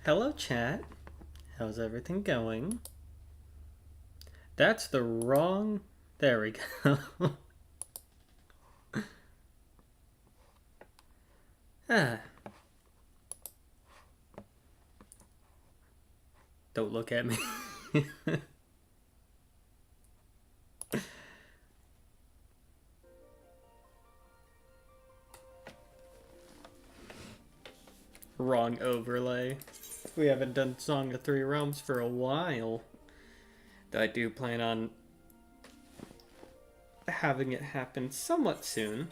Hello, chat. How's everything going? That's the wrong. There we go. ah. Don't look at me. Wrong overlay. We haven't done Song of Three Realms for a while. I do plan on having it happen somewhat soon.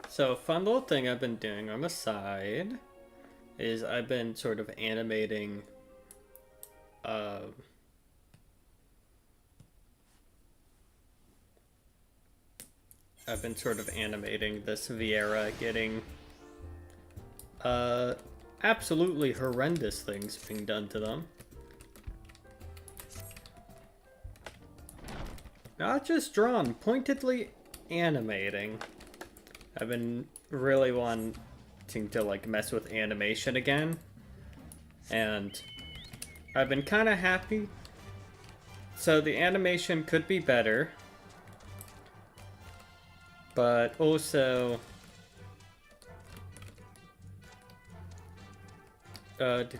So, a fun little thing I've been doing on the side is I've been sort of animating this Viera getting absolutely horrendous things being done to them. Not just drawn, pointedly animating. I've been really wanting to like mess with animation again, and I've been kind of happy. So the animation could be better, but also like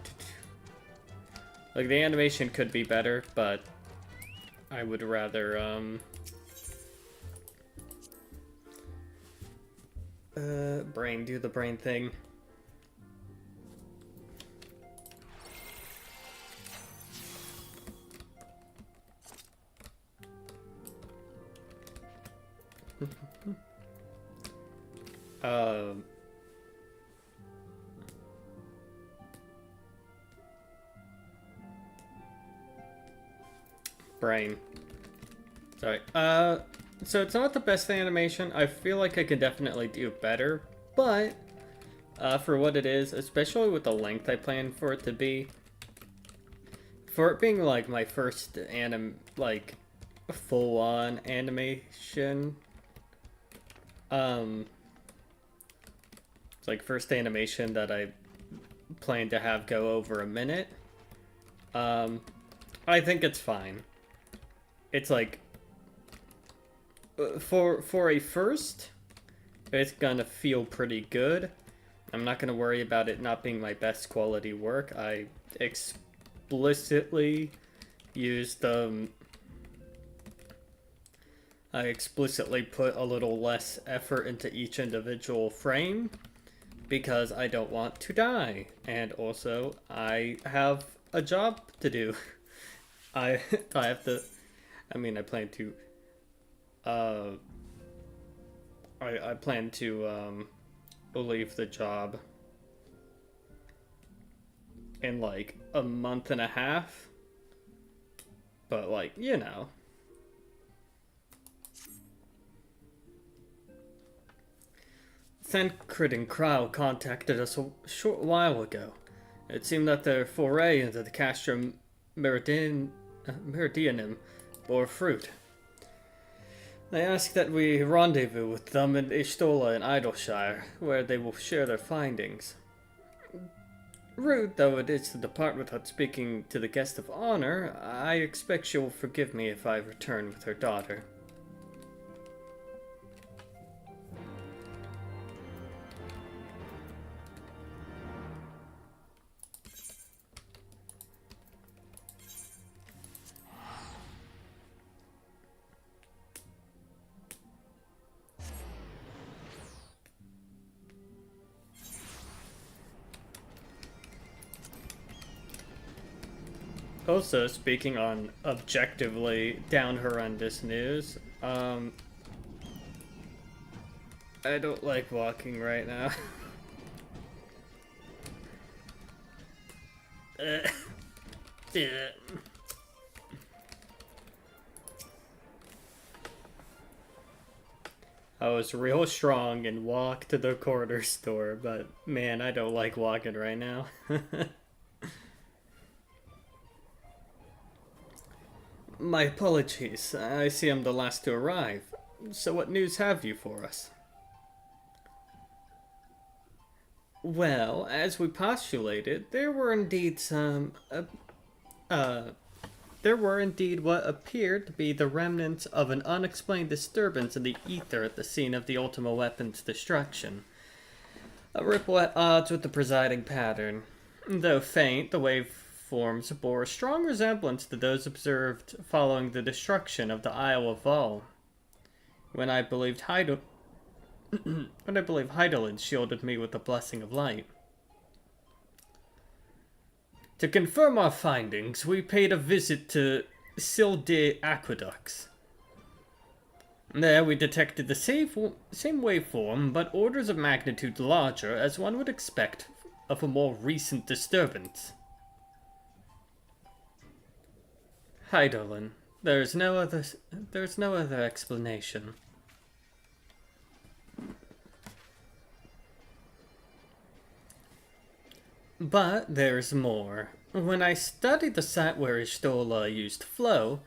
the animation could be better, but I would rather do the brain thing. Brain. Sorry. So it's not the best animation. I feel like I could definitely do better, but for what it is, especially with the length I plan for it to be, for it being like my first full-on animation, it's like first animation that I plan to have go over a minute. I think it's fine. It's like for a first, it's gonna feel pretty good. I'm not gonna worry about it not being my best quality work. I explicitly used I explicitly put a little less effort into each individual frame because I don't want to die, and also I have a job to do. I have to. I mean, I plan to. I plan to leave the job in like a month and a half, but like, you know. Thancred and Crow contacted us a short while ago. It seemed that their foray into the Castrum Meridianum bore fruit. They ask that we rendezvous with them in Ishtola in Idleshire, where they will share their findings. Rude though it is to depart without speaking to the guest of honor, I expect she will forgive me if I return with her daughter. Also, speaking on objectively down horrendous news, I don't like walking right now. Yeah. I was real strong and walked to the corner store, but man, I don't like walking right now. My apologies. I see I'm the last to arrive. So what news have you for us? Well, as we postulated, there were indeed what appeared to be the remnants of an unexplained disturbance in the ether at the scene of the Ultima Weapon's destruction. A ripple at odds with the presiding pattern. Though faint, the waveforms bore a strong resemblance to those observed following the destruction of the Isle of Vol, when I believe Heidelin shielded me with the blessing of light. To confirm our findings, we paid a visit to Silde Aqueducts. There we detected the same waveform, but orders of magnitude larger, as one would expect of a more recent disturbance. Heidelin, there's no other explanation. But there's more. When I studied the site where Ishtola used flow,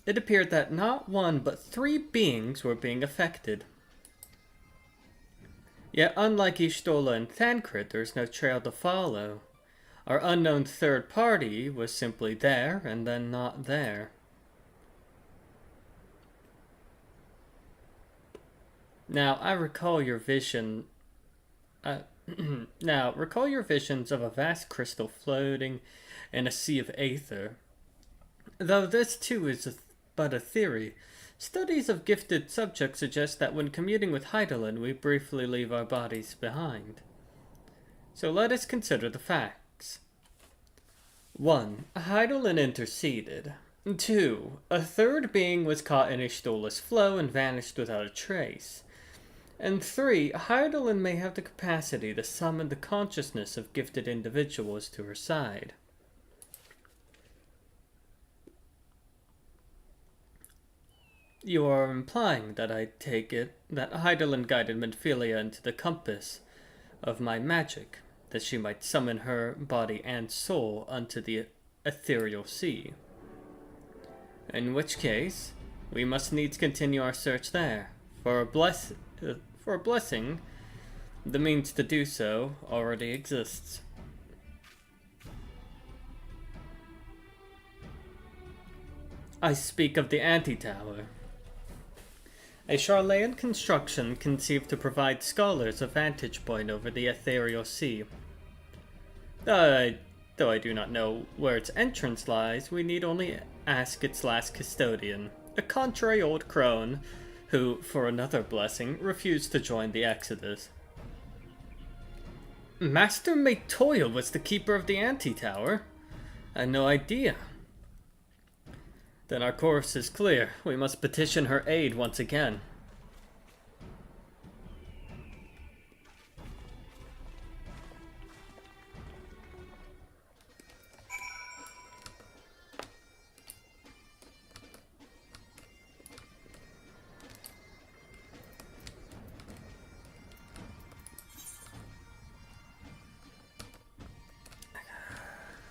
it appeared that not one but 3 beings were being affected. Yet unlike Ishtola and Thancred, there's no trail to follow. Our unknown third party was simply there and then not there. Now, recall your visions of a vast crystal floating in a sea of aether. Though this too is but a theory, studies of gifted subjects suggest that when commuting with Heidelin, we briefly leave our bodies behind. So let us consider the facts. 1. Heidelin interceded. 2. A third being was caught in Ishtola's flow and vanished without a trace. And 3. Heidelin may have the capacity to summon the consciousness of gifted individuals to her side. You are implying that I take it that Heidelin guided Menphilia into the compass of my magic, that she might summon her body and soul unto the ethereal sea. In which case, we must needs continue our search there. For a blessing, the means to do so already exists. I speak of the Antitower. A Charlayan construction conceived to provide scholars a vantage point over the ethereal sea. Though I do not know where its entrance lies, we need only ask its last custodian, a contrary old crone, who, for another blessing, refused to join the Exodus. Master Matoya was the keeper of the Antitower? I had no idea. Then our course is clear. We must petition her aid once again.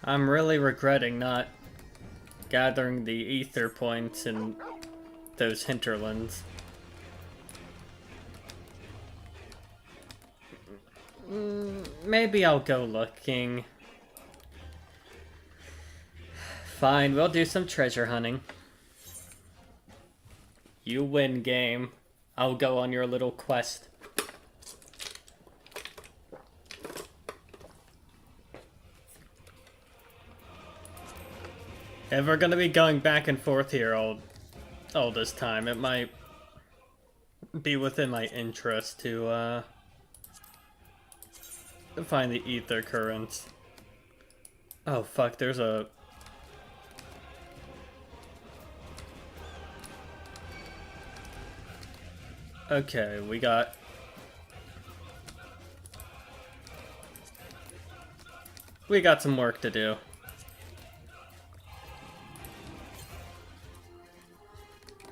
I'm really regretting not gathering the ether points in those hinterlands. Maybe I'll go looking. Fine, we'll do some treasure hunting. You win, game. I'll go on your little quest. If we're gonna be going back and forth here all this time, it might be within my interest to find the ether currents. Oh fuck, there's a... Okay, we got... some work to do.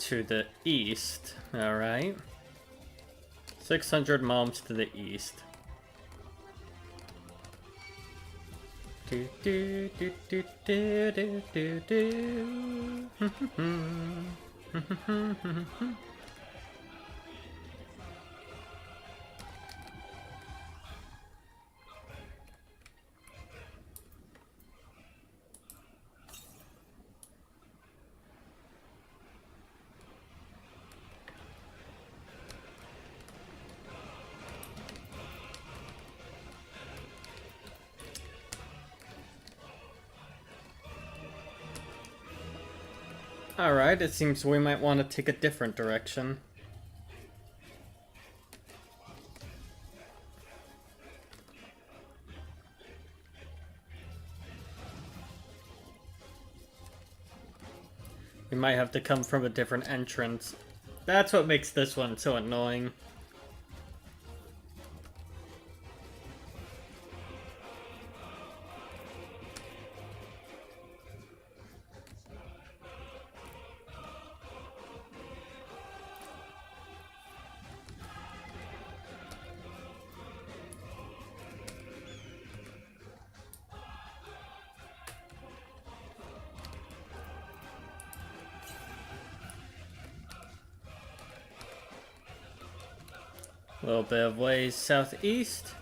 To the east, alright. 600 moms to the east. Do do do do do do do do. Alright, it seems we might want to take a different direction. We might have to come from a different entrance. That's what makes this one so annoying. A little bit of ways southeast.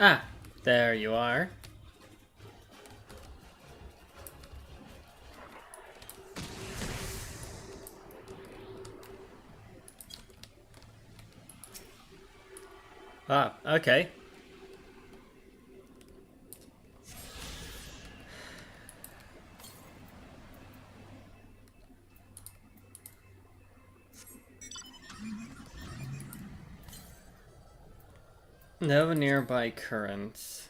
Ah, there you are. Ah, okay. No nearby currents.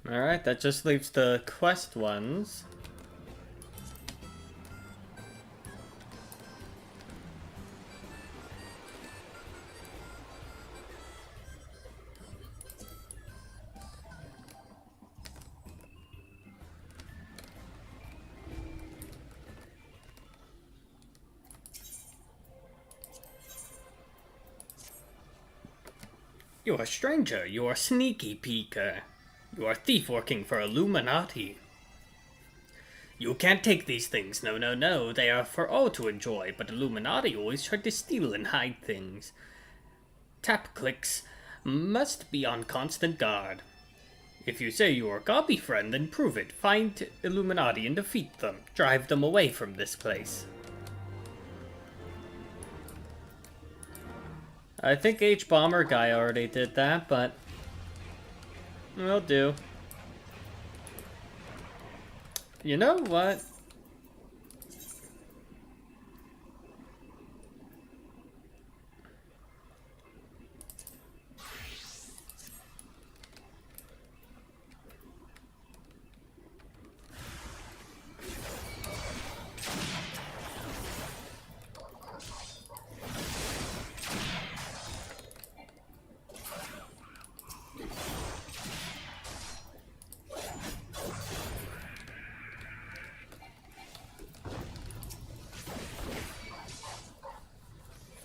Alright, that just leaves the quest ones. You are a stranger, you are sneaky peeker. You are a thief working for Illuminati. You can't take these things, no, no, no. They are for all to enjoy, but Illuminati always try to steal and hide things. Tap clicks must be on constant guard. If you say you are a copy friend, then prove it. Find Illuminati and defeat them. Drive them away from this place. I think H-Bomber guy already did that, but will do. You know what?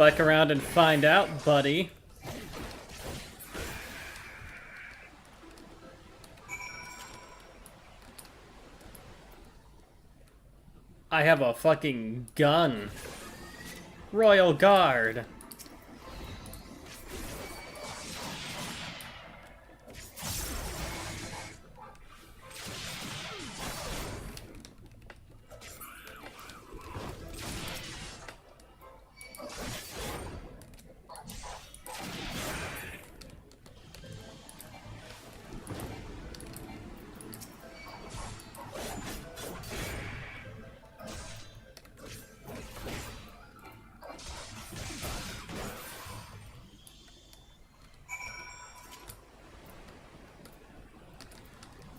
Fuck around and find out, buddy. I have a fucking gun. Royal Guard.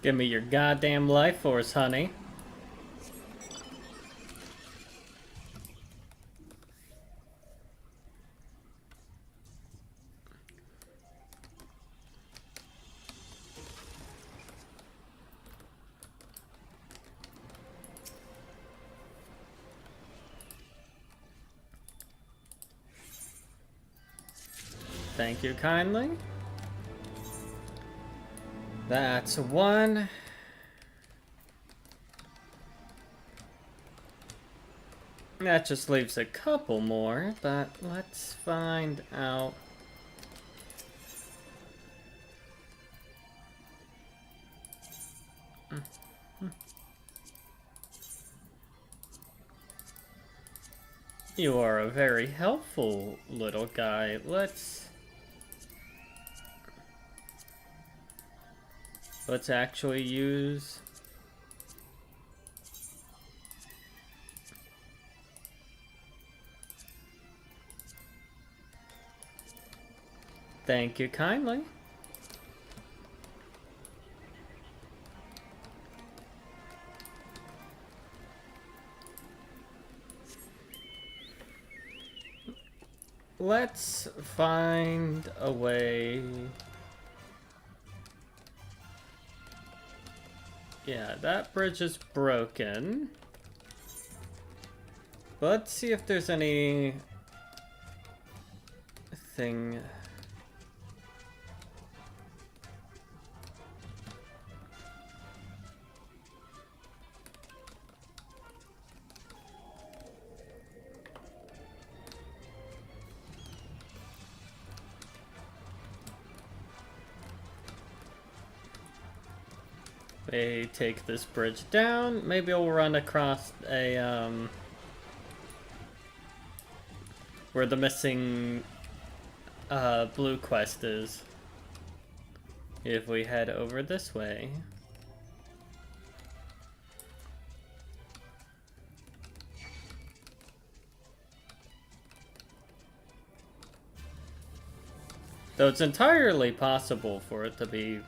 Give me your goddamn life force, honey. Thank you kindly. That's one. That just leaves a couple more, but let's find out. You are a very helpful little guy. Let's actually use... Thank you kindly. Let's find a way... Yeah, that bridge is broken. But let's see if there's any... thing... They take this bridge down. Maybe we'll run across a, where the missing, blue quest is. If we head over this way. Though it's entirely possible for it to be...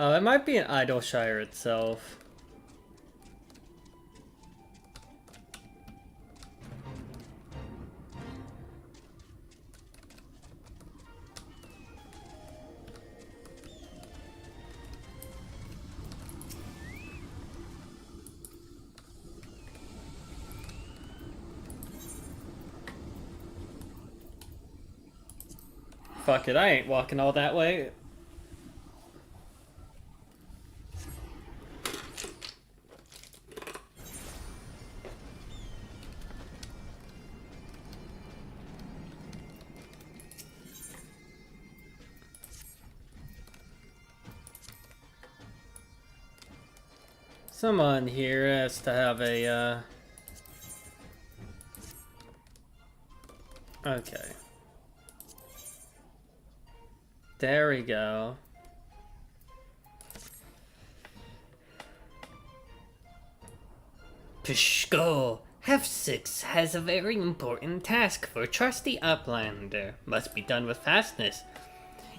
Oh, it might be an Idleshire itself. Fuck it, I ain't walking all that way. Someone here has to have a, Okay. There we go. Pshko! FFXIV has a very important task for trusty Uplander. Must be done with fastness.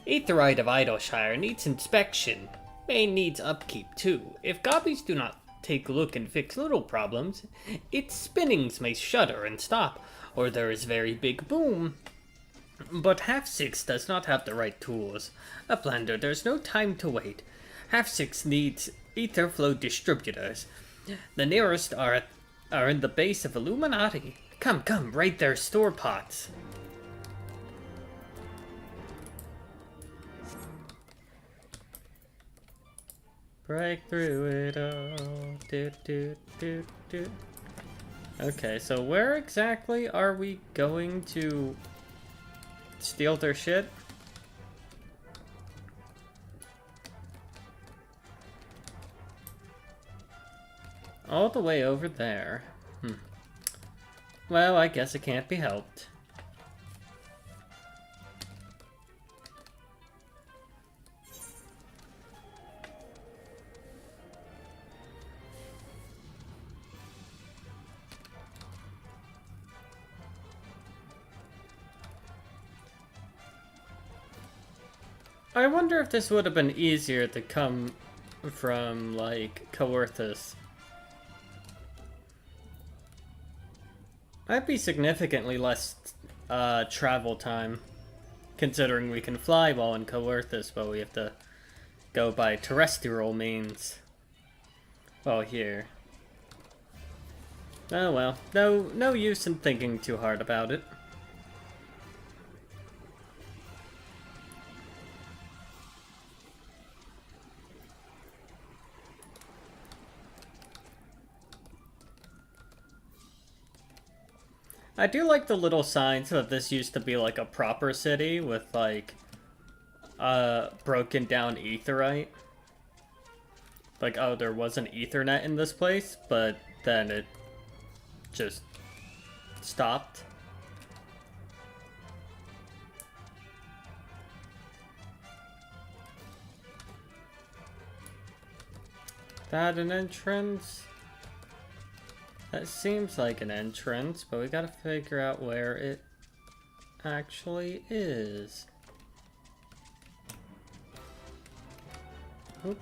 Aetheryte of Idleshire needs inspection. May needs upkeep too. If gobbies do not take a look and fix little problems, its spinnings may shudder and stop, or there is very big boom. But FFXIV does not have the right tools. Uplander, there's no time to wait. FFXIV needs Aetherflow distributors. The nearest are in the base of Illuminati. Come, raid their store pots. Break through it all. Do, do, do, do. Okay, so where exactly are we going to steal their shit? All the way over there. Well, I guess it can't be helped. I wonder if this would have been easier to come from, like, Coerthus. That'd be significantly less travel time, considering we can fly while in Coerthus, but we have to go by terrestrial means. Well, here. Oh well, no use in thinking too hard about it. I do like the little signs that this used to be like a proper city with like broken down aetherite. Like, oh, there was an Ethernet in this place, but then it just stopped. That an entrance? That seems like an entrance, but we gotta figure out where it actually is. Oop.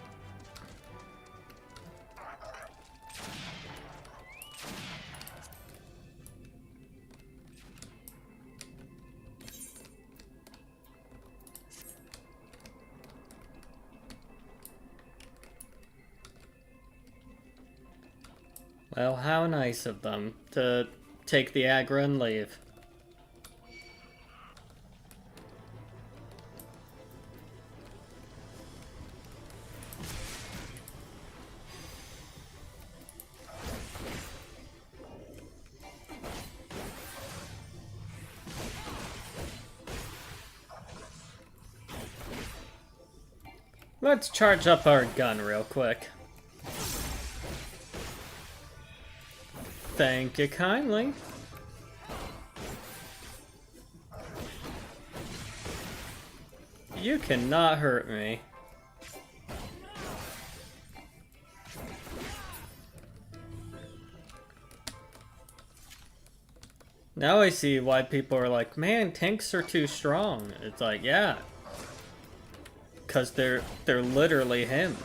Well, how nice of them to take the aggro and leave. Let's charge up our gun real quick. Thank you kindly. You cannot hurt me. Now I see why people are like, man, tanks are too strong. It's like, yeah. 'Cause they're literally him.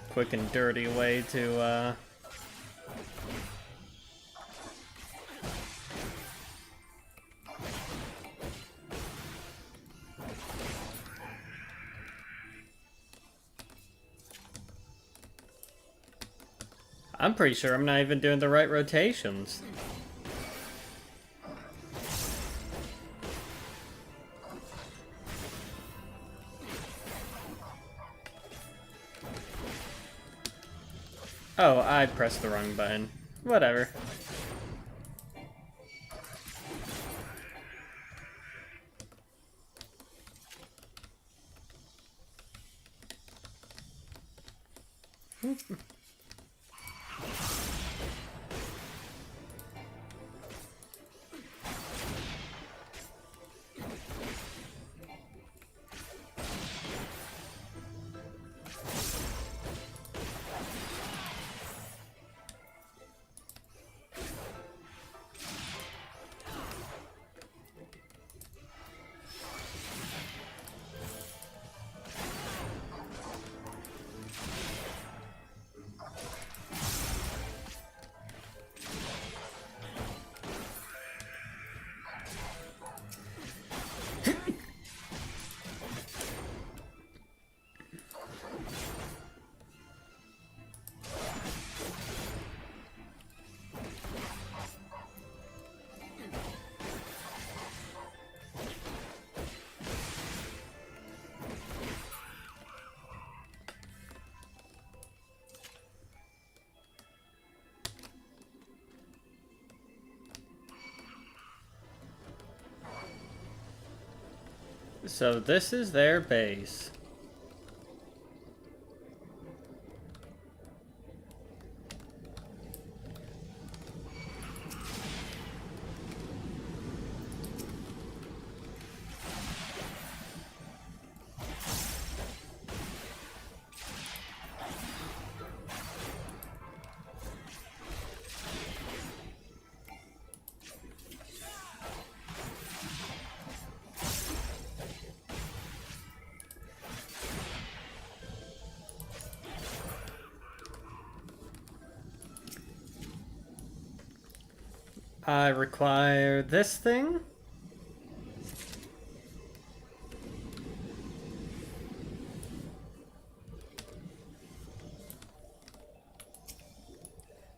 Quick and dirty way to, I'm pretty sure I'm not even doing the right rotations. Oh, I pressed the wrong button. Whatever. So this is their base. I require this thing.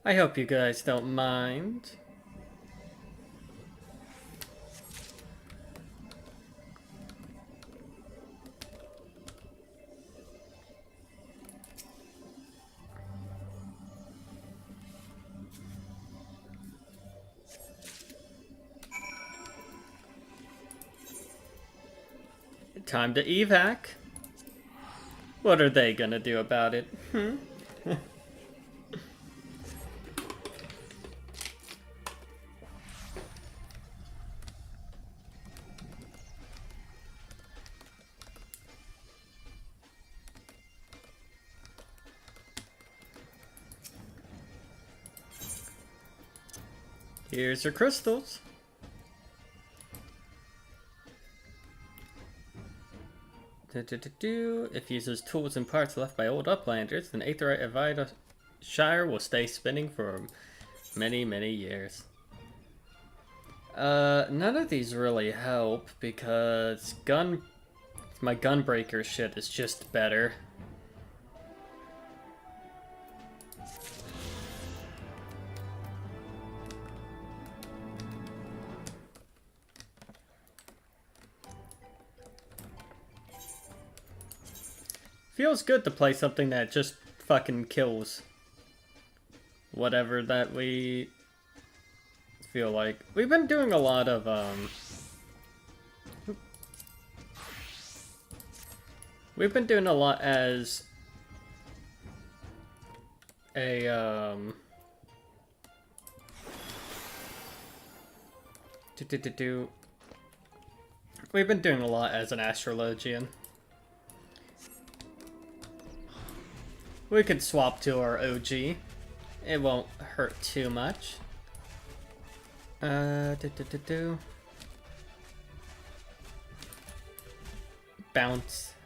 I hope you guys don't mind. Time to evac. What are they gonna do about it? Here's your crystals. If uses tools and parts left by old uplanders, then Aetheryte of Shire will stay spinning for many, many years. None of these really help because my gunbreaker shit is just better. Feels good to play something that just fucking kills whatever that we feel like. We've been doing a lot of, we've been doing a lot as a, we've been doing a lot as an astrologian. We could swap to our OG. It won't hurt too much. Bounce,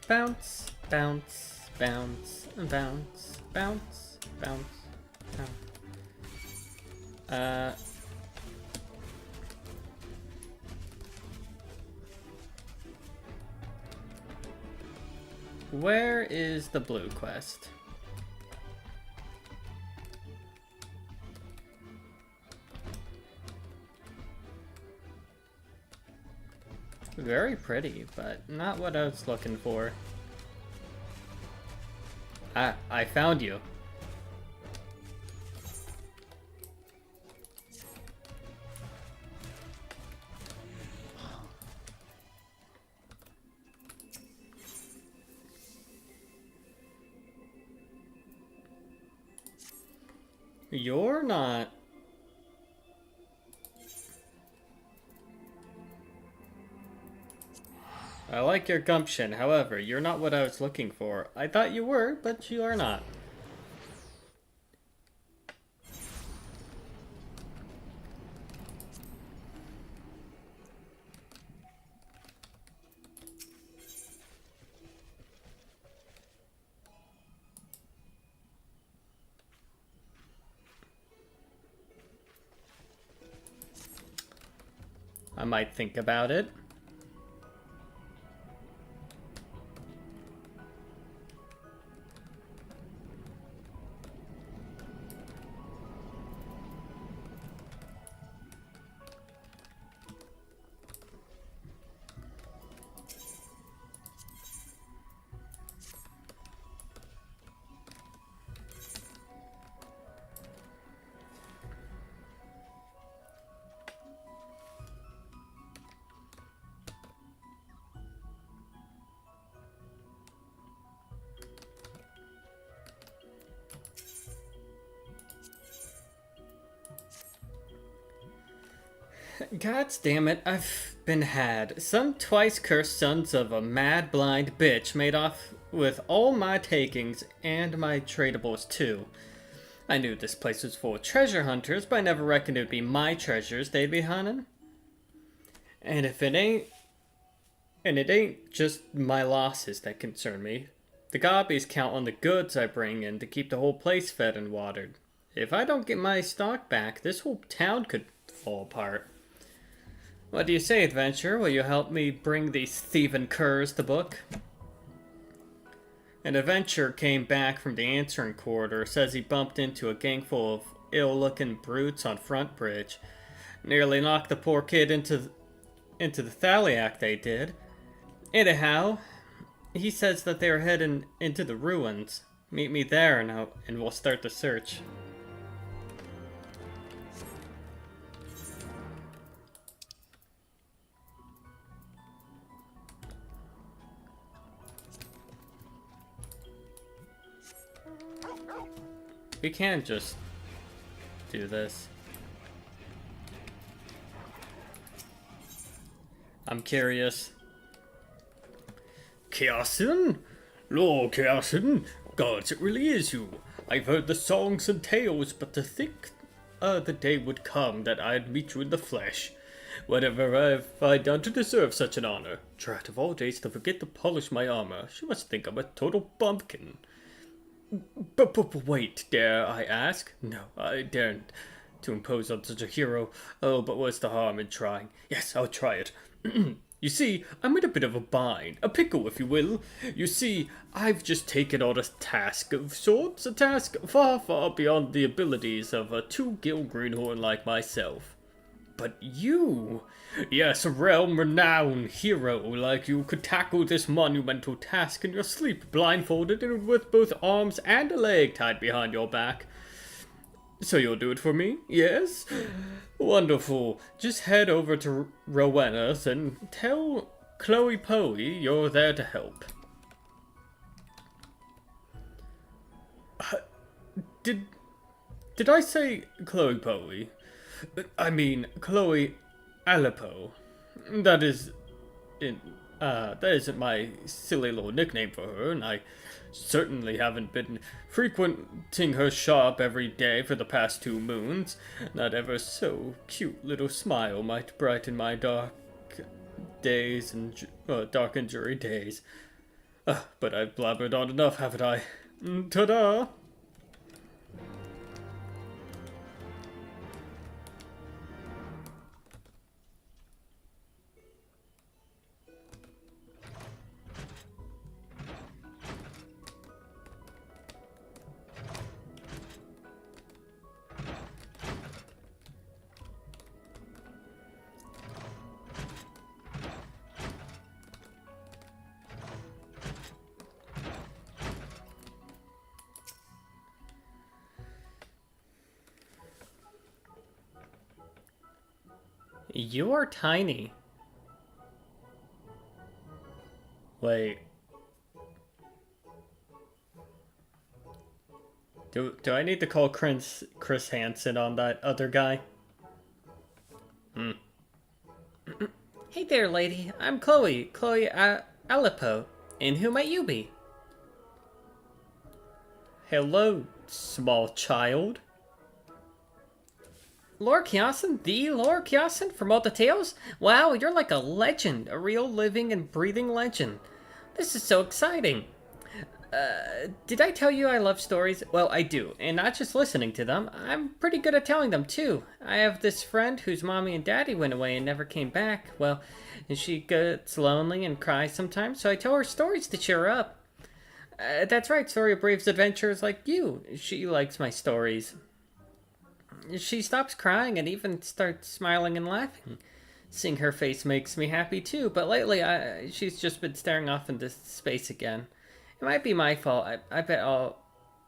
bounce, bounce, bounce, bounce, bounce, bounce, bounce. Where is the blue quest? Very pretty, but not what I was looking for. Ah, I found you. You're not... I like your gumption, however, you're not what I was looking for. I thought you were, but you are not. I might think about it. God damn it, I've been had. Some twice cursed sons of a mad blind bitch made off with all my takings and my tradables too. I knew this place was full of treasure hunters, but I never reckoned it would be my treasures they'd be hunting. And it ain't just my losses that concern me. The gobbies count on the goods I bring in to keep the whole place fed and watered. If I don't get my stock back, this whole town could fall apart. What do you say, adventurer? Will you help me bring these thieving curs to book? An adventurer came back from the answering corridor, says he bumped into a gang full of ill-looking brutes on Front Bridge. Nearly knocked the poor kid into the Thaliac, they did. Anyhow, he says that they're heading into the ruins. Meet me there and we'll start the search. We can't just do this. I'm curious. Kiasin? Lord Kiasin? Gods, it really is you. I've heard the songs and tales, but to think the day would come that I'd meet you in the flesh. Whatever have I done to deserve such an honor? Drat, of all days to forget to polish my armor. She must think I'm a total bumpkin. But wait, dare I ask? No, I daren't to impose on such a hero. Oh, but what's the harm in trying? Yes, I'll try it. You see, I'm in a bit of a bind, a pickle if you will. You see, I've just taken on a task of sorts, a task far, far beyond the abilities of a two-gill greenhorn like myself. But you, yes, a realm-renowned hero like you could tackle this monumental task in your sleep, blindfolded and with both arms and a leg tied behind your back. So you'll do it for me, yes? Wonderful. Just head over to Rowena's and tell Chloe Poe you're there to help. Did I say Chloe Poe? I mean Chloe Alipo. That isn't my silly little nickname for her, and I certainly haven't been frequenting her shop every day for the past 2 moons. That ever so cute little smile might brighten my dark days and dark and dreary days. But I've blabbered on enough, haven't I? Ta-da! You are tiny. Wait. Do I need to call Chris Hansen on that other guy? Hey there, lady. I'm Chloe. Alipo. And who might you be? Hello, small child. Lord Kiasin? The Lord Kiasin from all the tales? Wow, you're like a legend. A real living and breathing legend. This is so exciting. Did I tell you I love stories? Well, I do, and not just listening to them. I'm pretty good at telling them, too. I have this friend whose mommy and daddy went away and never came back. Well, and she gets lonely and cries sometimes, so I tell her stories to cheer her up. That's right, story of braves adventurers like you. She likes my stories. She stops crying and even starts smiling and laughing. Seeing her face makes me happy, too, but lately she's just been staring off into space again. It might be my fault. I bet all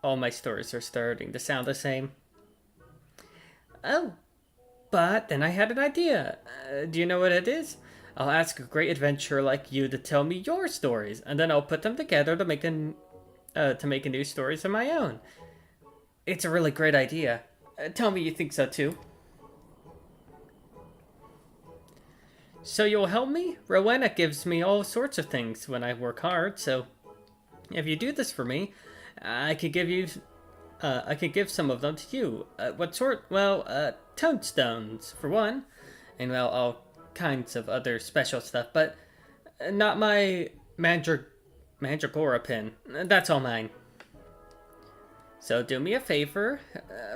my stories are starting to sound the same. Oh, but then I had an idea. Do you know what it is? I'll ask a great adventurer like you to tell me your stories, and then I'll put them together to make a new stories of my own. It's a really great idea. Tell me you think so too. So you'll help me? Rowena gives me all sorts of things when I work hard, so if you do this for me, I could give you I could give some of them to you. What sort? Well, toadstones, for one. And, well, all kinds of other special stuff. But not my Mandragora pin. That's all mine. So do me a favor.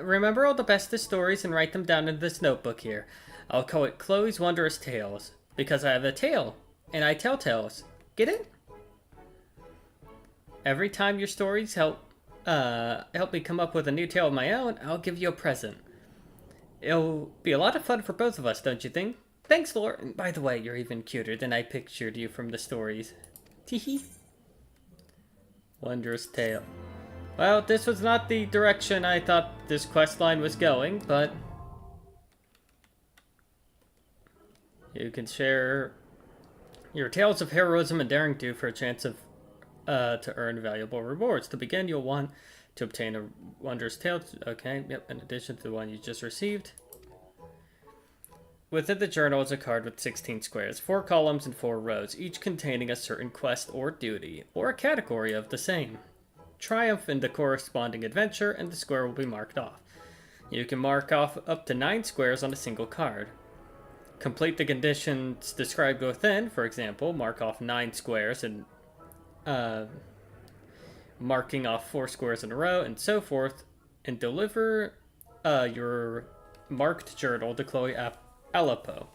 Remember all the bestest stories and write them down in this notebook here. I'll call it Chloe's Wondrous Tales. Because I have a tale. And I tell tales. Get it? Every time your stories help me come up with a new tale of my own, I'll give you a present. It'll be a lot of fun for both of us, don't you think? Thanks, Lord. And by the way, you're even cuter than I pictured you from the stories. Teehee. Wondrous Tale. Well, this was not the direction I thought this questline was going, but you can share your tales of heroism and daring do for a chance of to earn valuable rewards. To begin, you'll want to obtain a wondrous tale. Okay, yep, in addition to the one you just received. Within the journal is a card with 16 squares, 4 columns and 4 rows, each containing a certain quest or duty, or a category of the same. Triumph in the corresponding adventure, and the square will be marked off. You can mark off up to 9 squares on a single card. Complete the conditions described within, for example, mark off 9 squares and marking off 4 squares in a row, and so forth, and deliver your marked journal to Chloe Aleppo.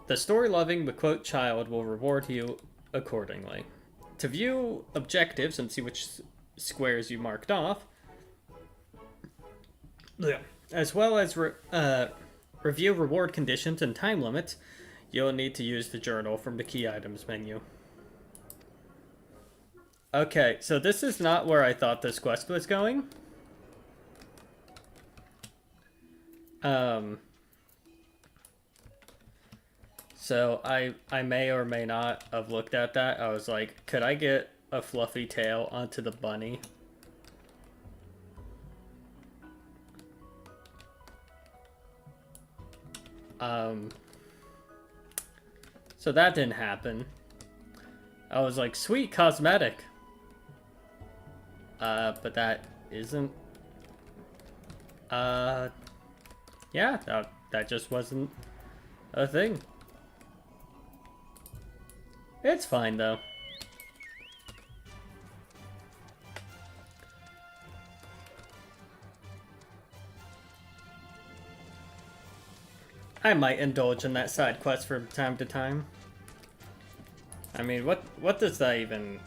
The story-loving McQuote child will reward you accordingly. To view objectives and see which squares you marked off, as well as review reward conditions and time limits, you'll need to use the journal from the key items menu. Okay, so this is not where I thought this quest was going. So I may or may not have looked at that. I was like, could I get a fluffy tail onto the bunny? So that didn't happen. I was like, sweet cosmetic. But that isn't. Yeah, that just wasn't a thing. It's fine though. I might indulge in that side quest from time to time. I mean, what does that even...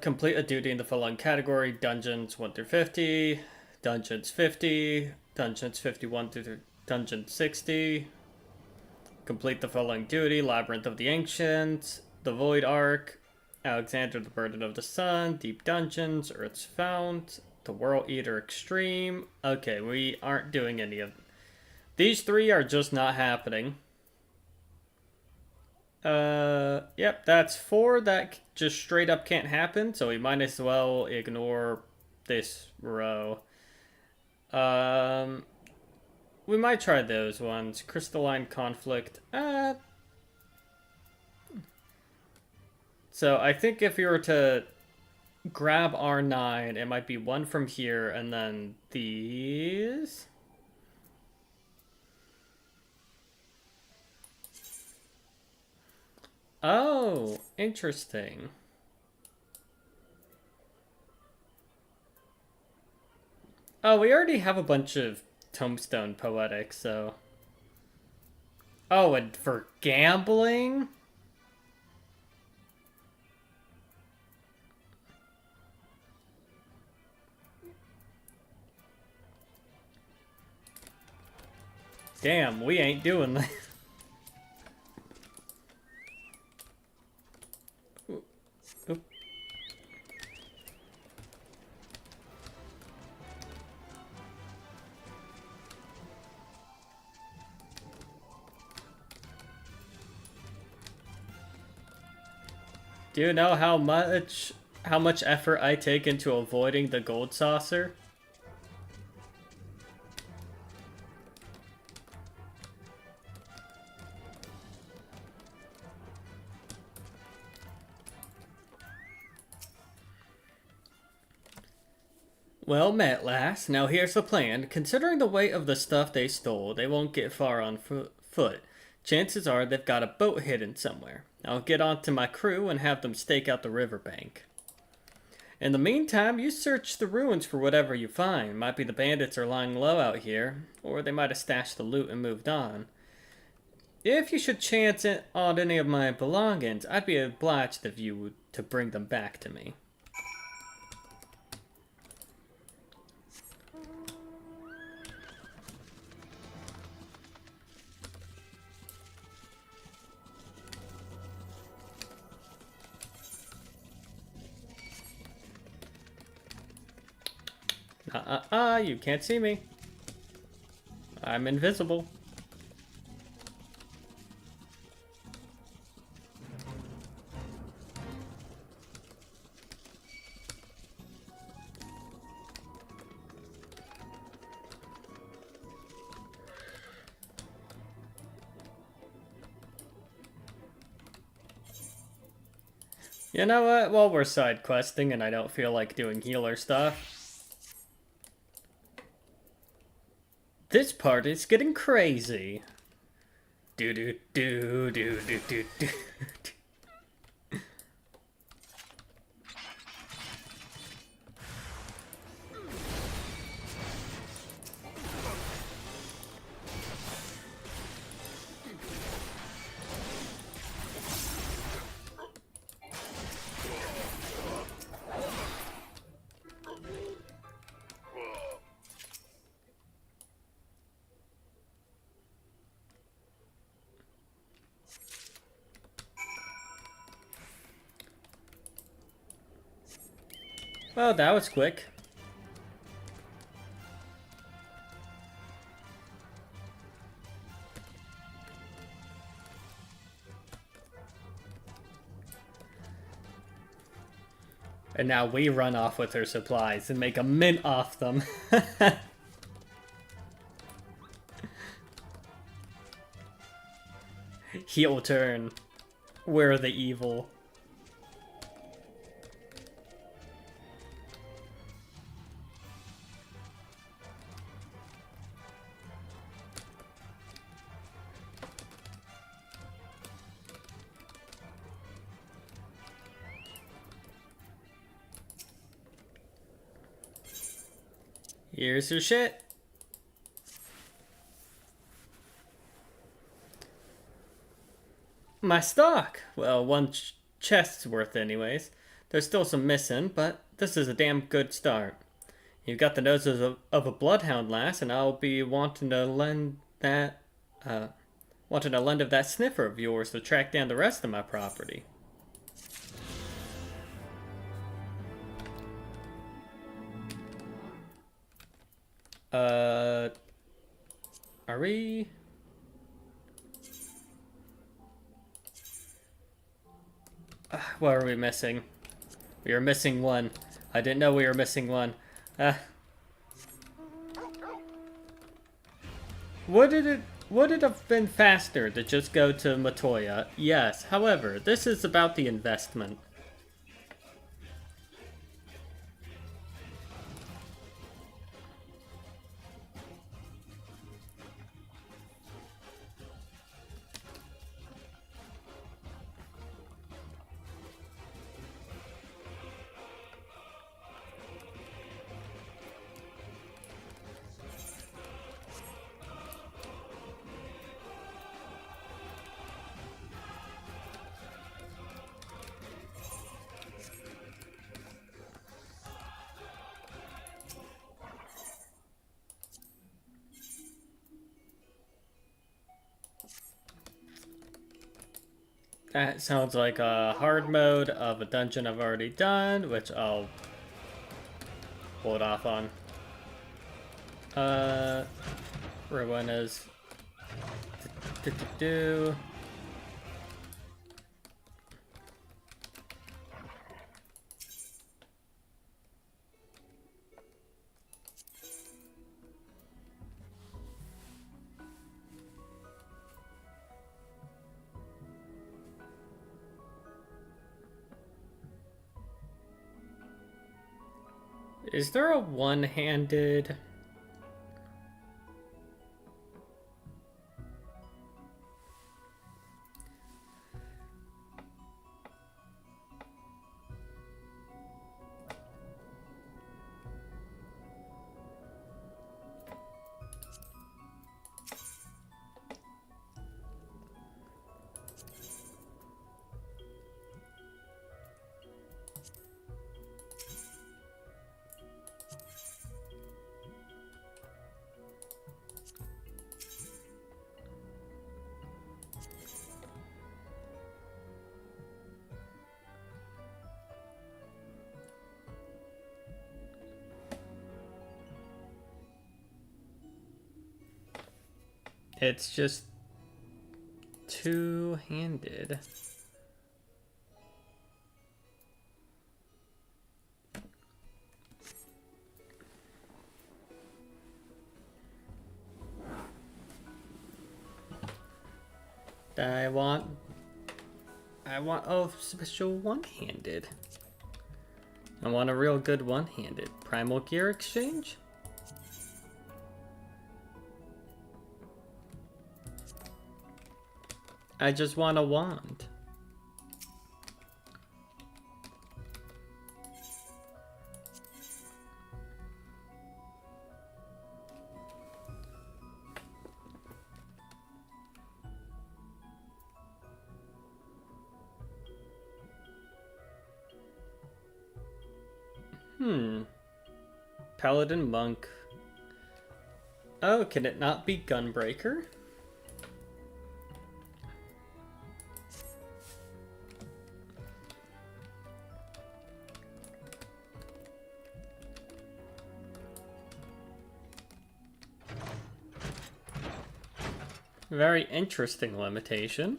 complete a duty in the following category: Dungeons 1 through 50, Dungeons 50, Dungeons 51 through Dungeon 60. Complete the following duty: Labyrinth of the Ancients, The Void Ark, Alexander the Burden of the Sun, Deep Dungeons, Earth's Fount, The World Eater Extreme. Okay, we aren't doing any of... These 3 are just not happening. Yep, that's 4 that just straight up can't happen, so we might as well ignore this row. We might try those ones. Crystalline Conflict. So I think if you were to grab R9, it might be 1 from here, and then these... Oh, interesting. Oh, we already have a bunch of Tombstone Poetics, so... Oh, and for gambling? Damn, we ain't doing that. Do you know how much how much effort I take into avoiding the gold saucer? Well met, lass. Now here's the plan. Considering the weight of the stuff they stole, they won't get far on foot. Chances are they've got a boat hidden somewhere. I'll get on to my crew and have them stake out the riverbank. In the meantime, you search the ruins for whatever you find. Might be the bandits are lying low out here, or they might have stashed the loot and moved on. If you should chance it on any of my belongings, I'd be obliged if you would to bring them back to me. You can't see me. I'm invisible. You know what? While we're side questing and I don't feel like doing healer stuff, this part is getting crazy. Do do do do do do do. Well, that was quick. And now we run off with her supplies and make a mint off them. Heel turn. We're the evil. Here's your shit. My stock. Well, one chest's worth anyways. There's still some missing, but this is a damn good start. You've got the nose of a bloodhound, lass, and I'll be wanting to lend that, of that sniffer of yours to track down the rest of my property. Are we? What are we missing? We are missing one. I didn't know we were missing one. Would it have been faster to just go to Matoya? Yes. However, this is about the investment. That sounds like a hard mode of a dungeon I've already done, which I'll hold off on. Rowena's. Is there a one-handed? It's just two-handed. I want a special one-handed. I want a real good one-handed. Primal Gear Exchange? I just want a wand. Paladin Monk. Oh, can it not be Gunbreaker? Very interesting limitation.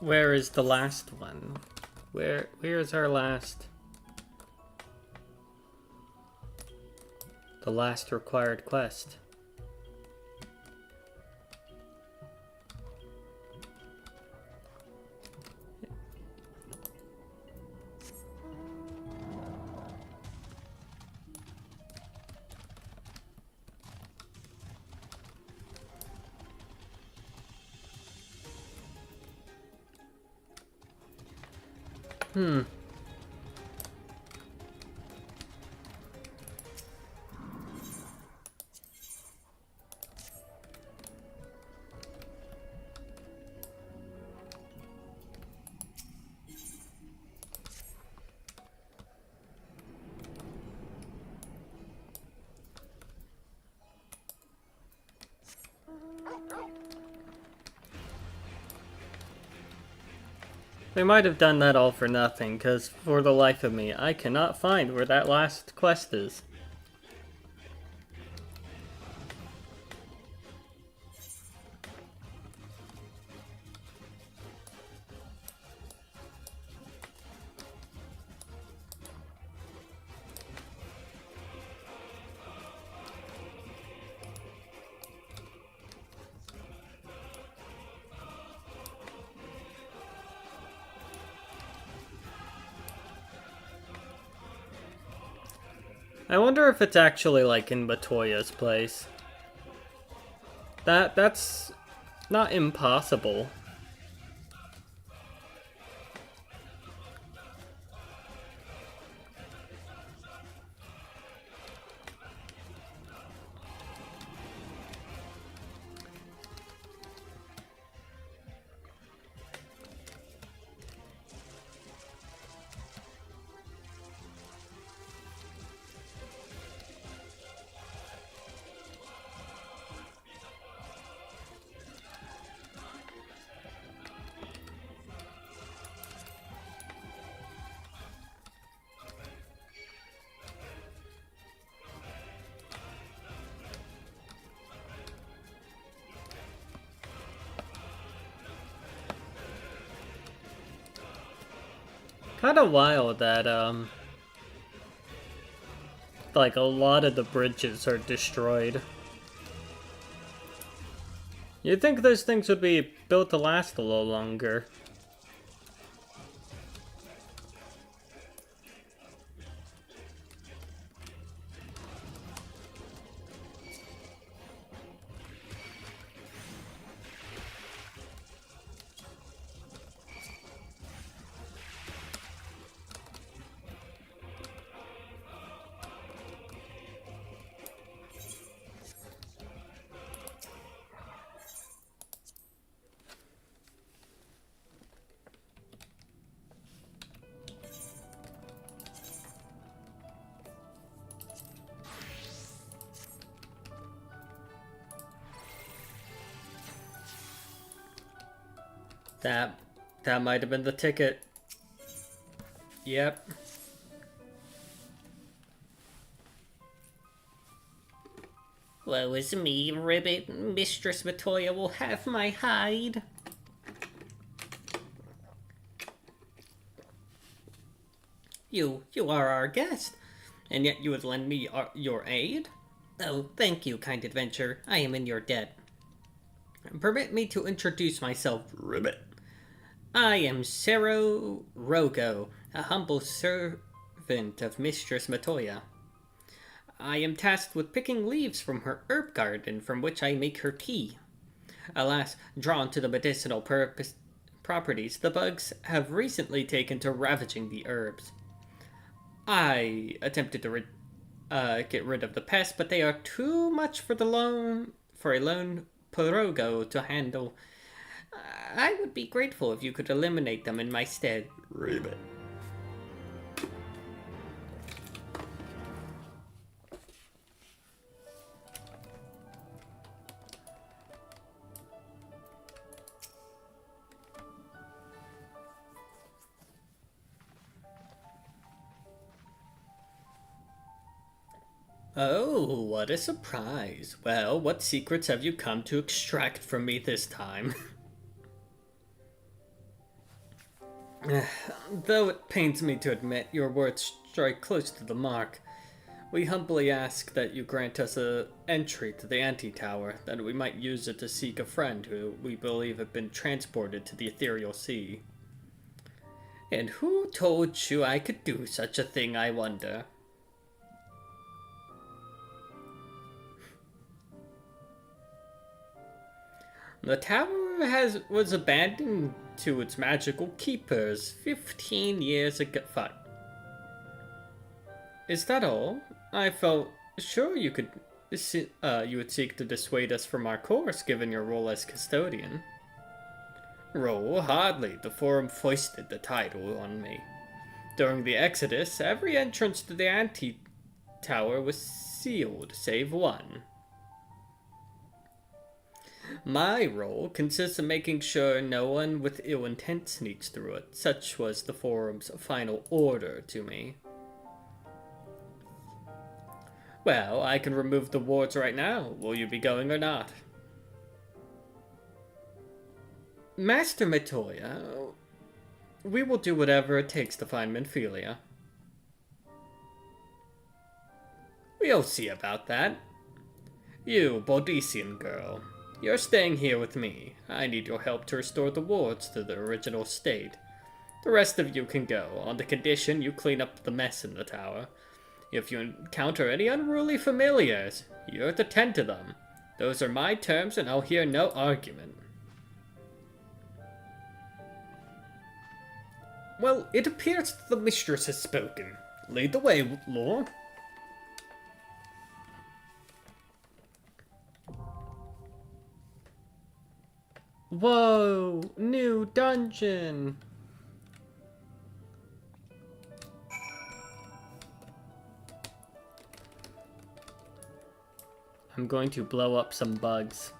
Where is the last one? Where is our last? The last required quest. They might have done that all for nothing, because for the life of me, I cannot find where that last quest is. I wonder if it's actually like in Batoya's place. That's not impossible. Kind of wild that, like, a lot of the bridges are destroyed. You'd think those things would be built to last a little longer. That might have been the ticket. Yep. Woe is me, Ribbit. Mistress Matoya will have my hide. You are our guest, and yet you would lend me your aid? Oh, thank you, kind adventurer. I am in your debt. Permit me to introduce myself, Ribbit. I am Sero Rogo, a humble servant of Mistress Matoya. I am tasked with picking leaves from her herb garden from which I make her tea. Alas, drawn to the medicinal properties, the bugs have recently taken to ravaging the herbs. I attempted to get rid of the pest, but they are too much for a lone Porogo to handle. I would be grateful if you could eliminate them in my stead, Ribbit. Oh, what a surprise. Well, what secrets have you come to extract from me this time? Though it pains me to admit your words strike close to the mark, we humbly ask that you grant us an entry to the anti-tower, that we might use it to seek a friend who we believe have been transported to the ethereal sea. And who told you I could do such a thing, I wonder? The tower was abandoned to its magical keepers 15 years ago. Fuck. Is that all? I felt sure you would seek to dissuade us from our course, given your role as custodian. Role? Hardly. The Forum foisted the title on me. During the Exodus, every entrance to the anti-tower was sealed, save one. My role consists of making sure no one with ill intent sneaks through it. Such was the Forum's final order to me. Well, I can remove the wards right now. Will you be going or not? Master Matoya, we will do whatever it takes to find Minfilia. We'll see about that. You, Baldician girl, you're staying here with me. I need your help to restore the wards to their original state. The rest of you can go, on the condition you clean up the mess in the tower. If you encounter any unruly familiars, you're to tend to them. Those are my terms, and I'll hear no argument. Well, it appears that the mistress has spoken. Lead the way, Lore. Whoa, new dungeon. I'm going to blow up some bugs.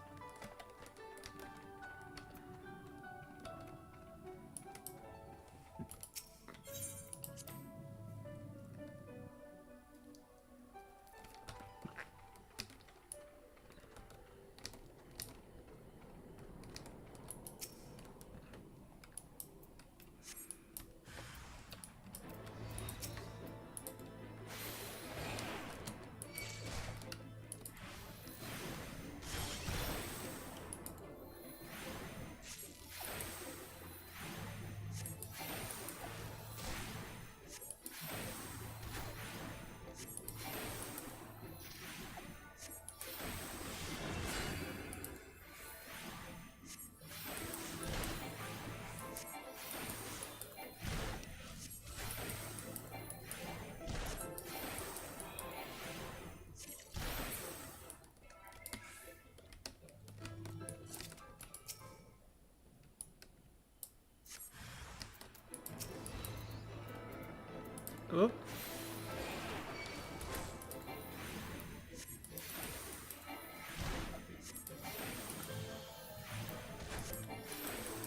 Oop.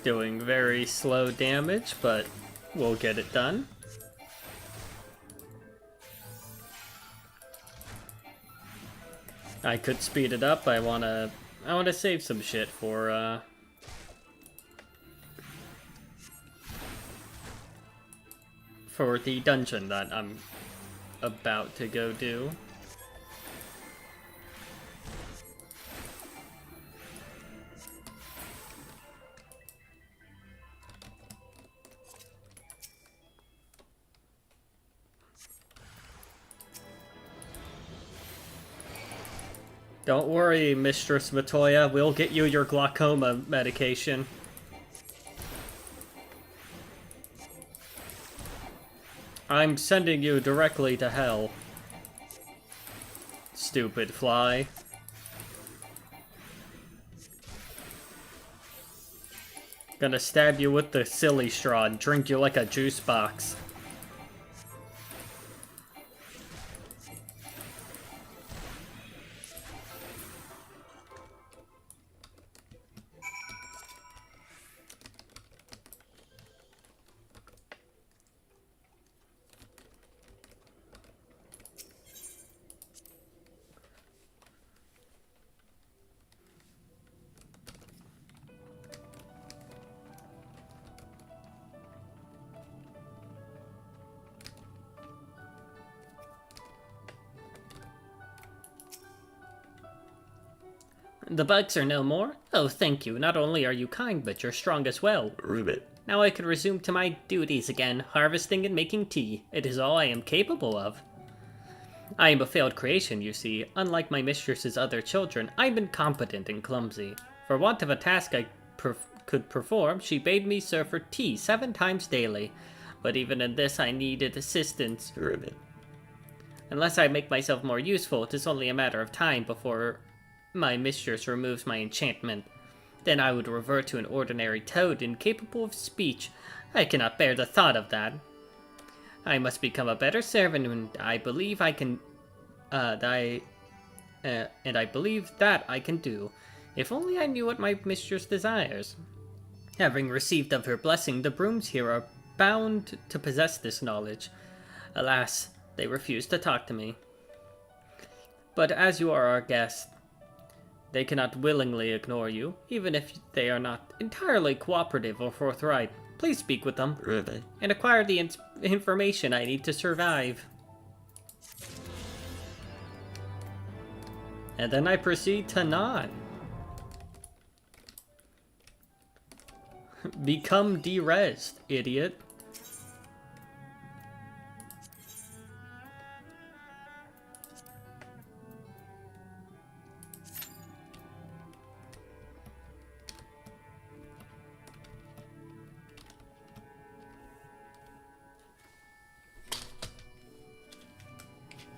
Doing very slow damage, but we'll get it done. I could speed it up. I wanna save some shit for the dungeon that I'm about to go do. Don't worry, Mistress Matoya, we'll get you your glaucoma medication. I'm sending you directly to hell. Stupid fly. Gonna stab you with the silly straw and drink you like a juice box. The bugs are no more? Oh, thank you. Not only are you kind, but you're strong as well. Ribbit. Now I can resume to my duties again, harvesting and making tea. It is all I am capable of. I am a failed creation, you see. Unlike my mistress's other children, I'm incompetent and clumsy. For want of a task I could perform, she bade me serve her tea 7 times daily. But even in this I needed assistance. Ribbit. Unless I make myself more useful, it is only a matter of time before my mistress removes my enchantment. Then I would revert to an ordinary toad, incapable of speech. I cannot bear the thought of that. I must become a better servant, and I believe I can. I believe that I can do. If only I knew what my mistress desires. Having received of her blessing, the brooms here are bound to possess this knowledge. Alas, they refuse to talk to me. But as you are our guest, they cannot willingly ignore you, even if they are not entirely cooperative or forthright. Please speak with them, really, and acquire the information I need to survive. And then I proceed to nod. Become derezzed, idiot.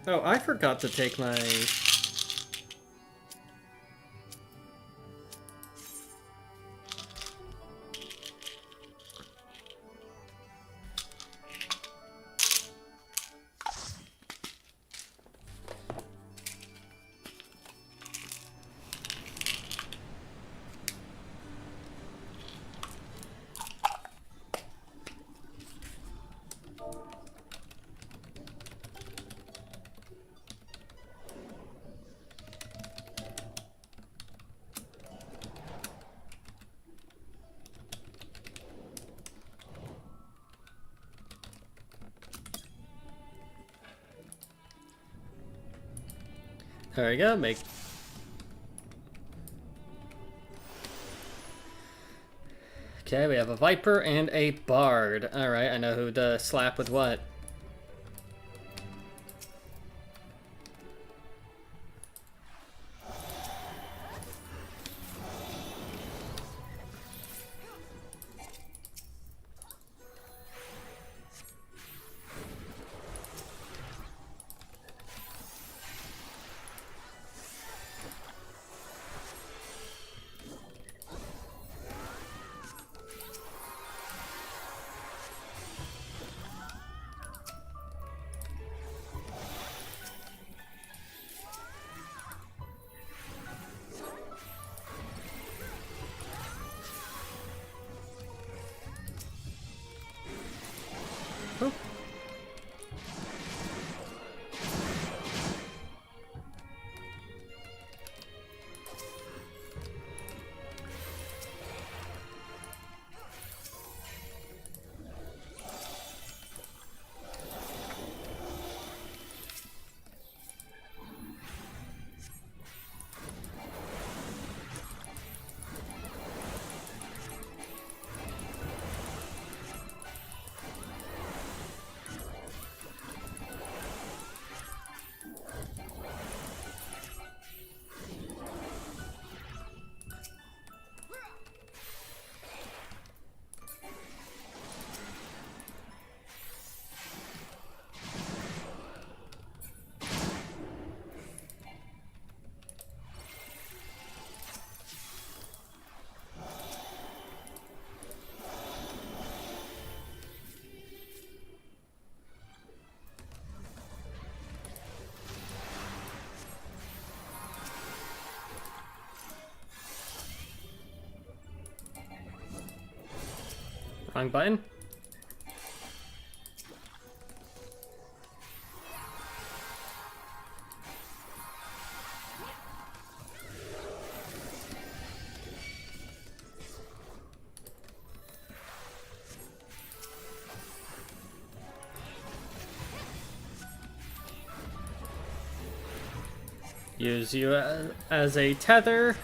Oh, I forgot to take my... There we go, make... Okay, we have a Viper and a Bard. Alright, I know who to slap with what. Oh. Wrong button. Use you as a tether.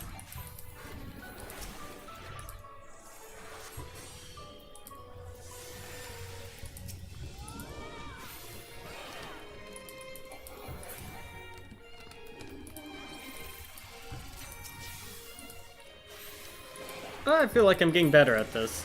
I feel like I'm getting better at this.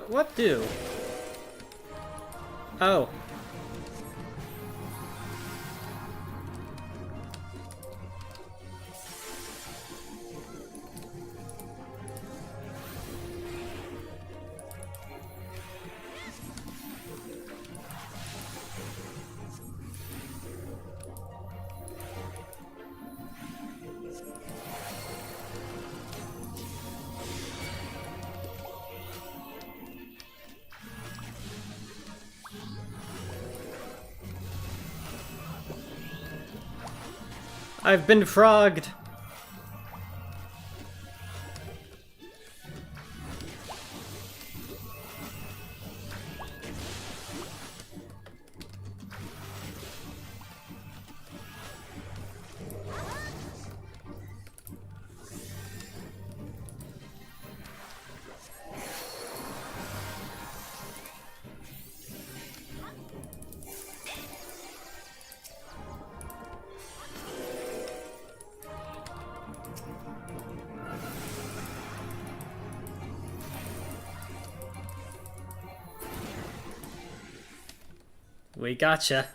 What do? Oh. I've been frogged. We gotcha.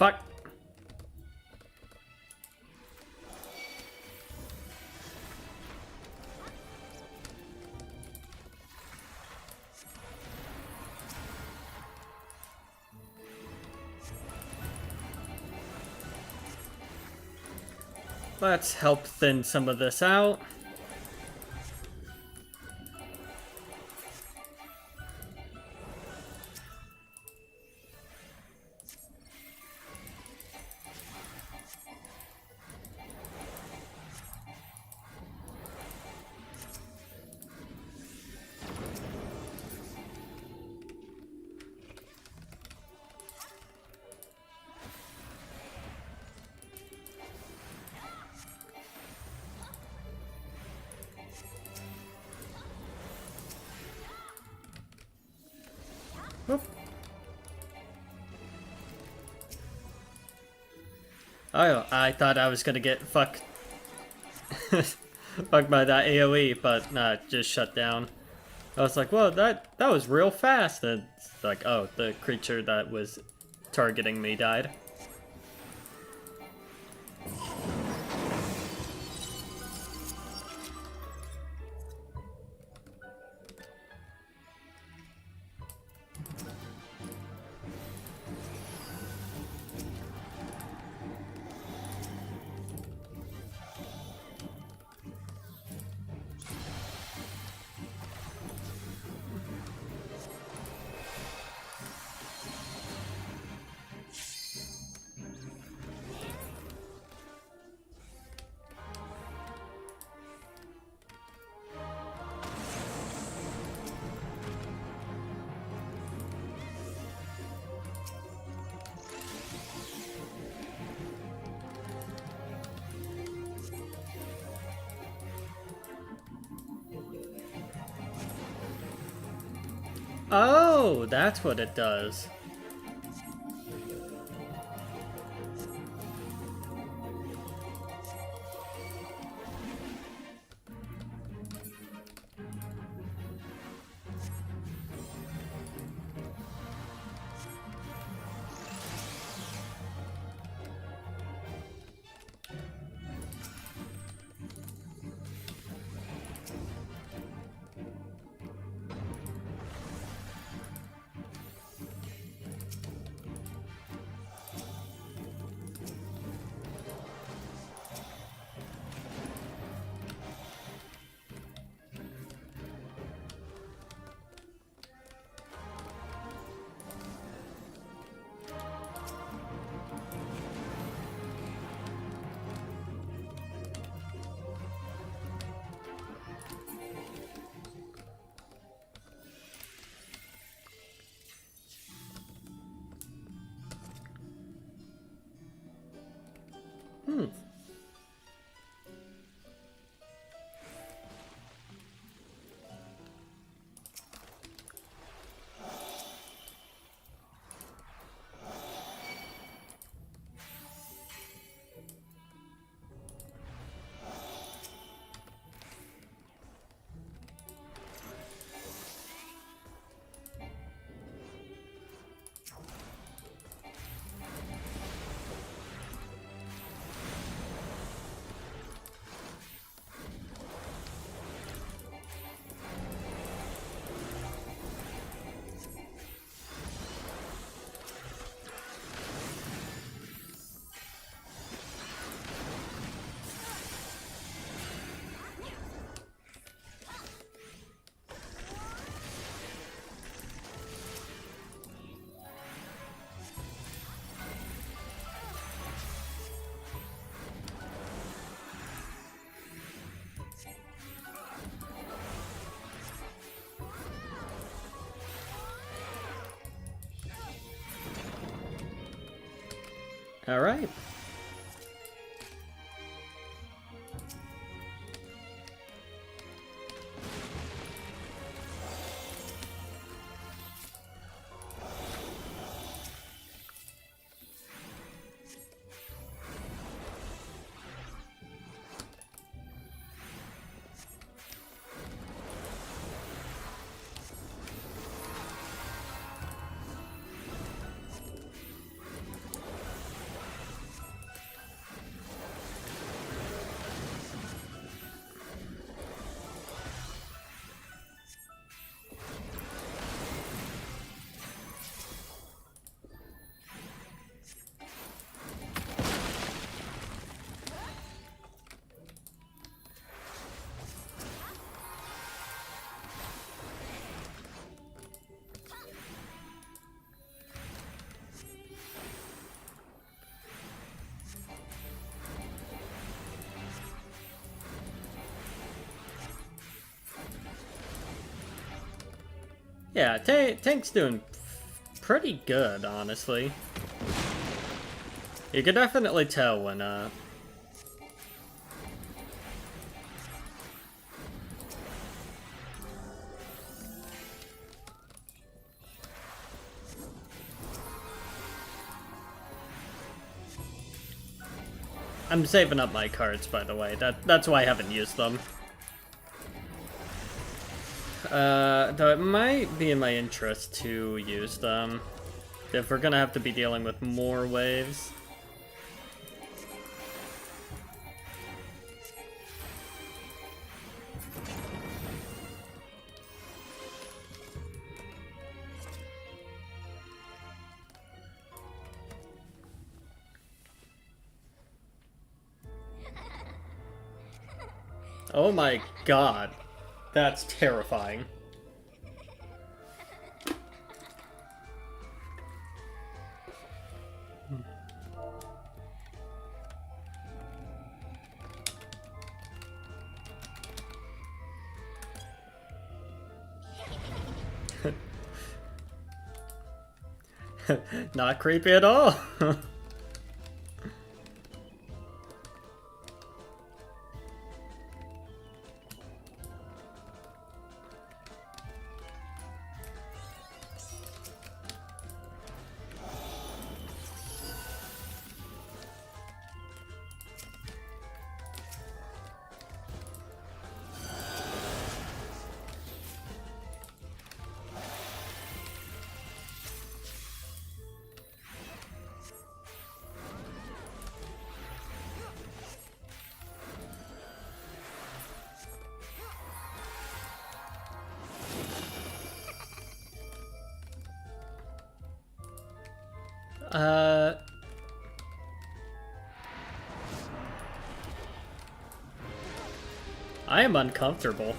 fuck? Let's help thin some of this out. Whoop. Oh, I thought I was gonna get fucked fucked by that AoE, but nah, it just shut down. I was like, whoa, that was real fast. And it's like, oh, the creature that was targeting me died. Oh, that's what it does. All right. Yeah, Tank's doing pretty good, honestly. You can definitely tell when, I'm saving up my cards, by the way. That's why I haven't used them. Though it might be in my interest to use them if we're gonna have to be dealing with more waves. Oh my god. That's terrifying. Not creepy at all. I am uncomfortable.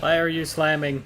Why are you slamming?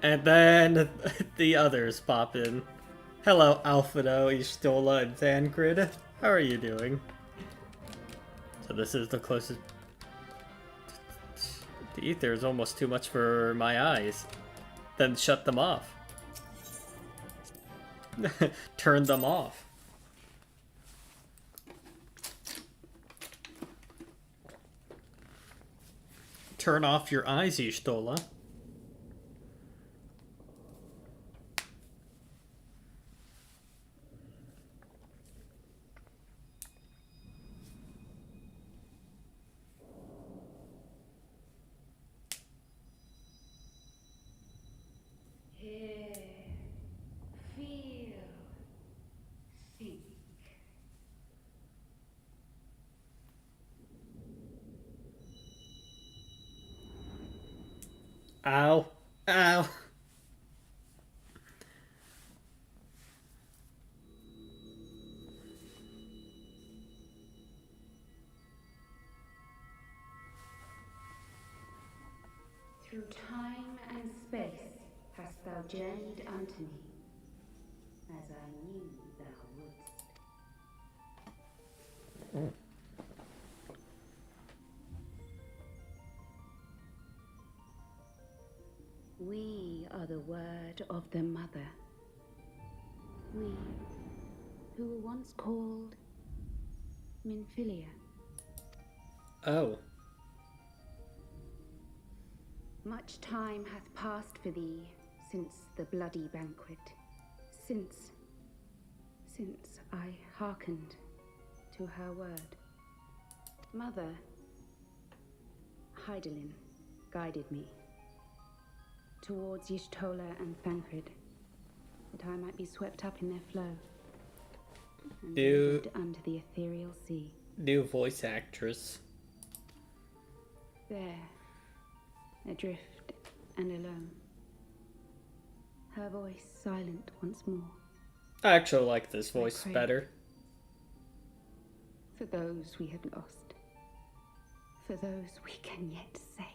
And then the others pop in. Hello, Alphado, Ishtola, and Zancrid. How are you doing? So this is the closest... The ether is almost too much for my eyes. Then shut them off. Turn them off. Turn off your eyes, Y'shtola. Ow. Ow. Through time and space hast thou journeyed unto me, as I knew thou wouldst. We are the word of the Mother. We, who were once called Minfilia. Oh. Much time hath passed for thee since the bloody banquet, since I hearkened to her word. Mother, Hydaelyn, guided me towards Y'shtola and Thancred, that I might be swept up in their flow and delivered unto the ethereal sea. New voice actress. There, adrift and alone, her voice silent once more. I actually like this voice pray. better. For those we had lost, for those we can yet save.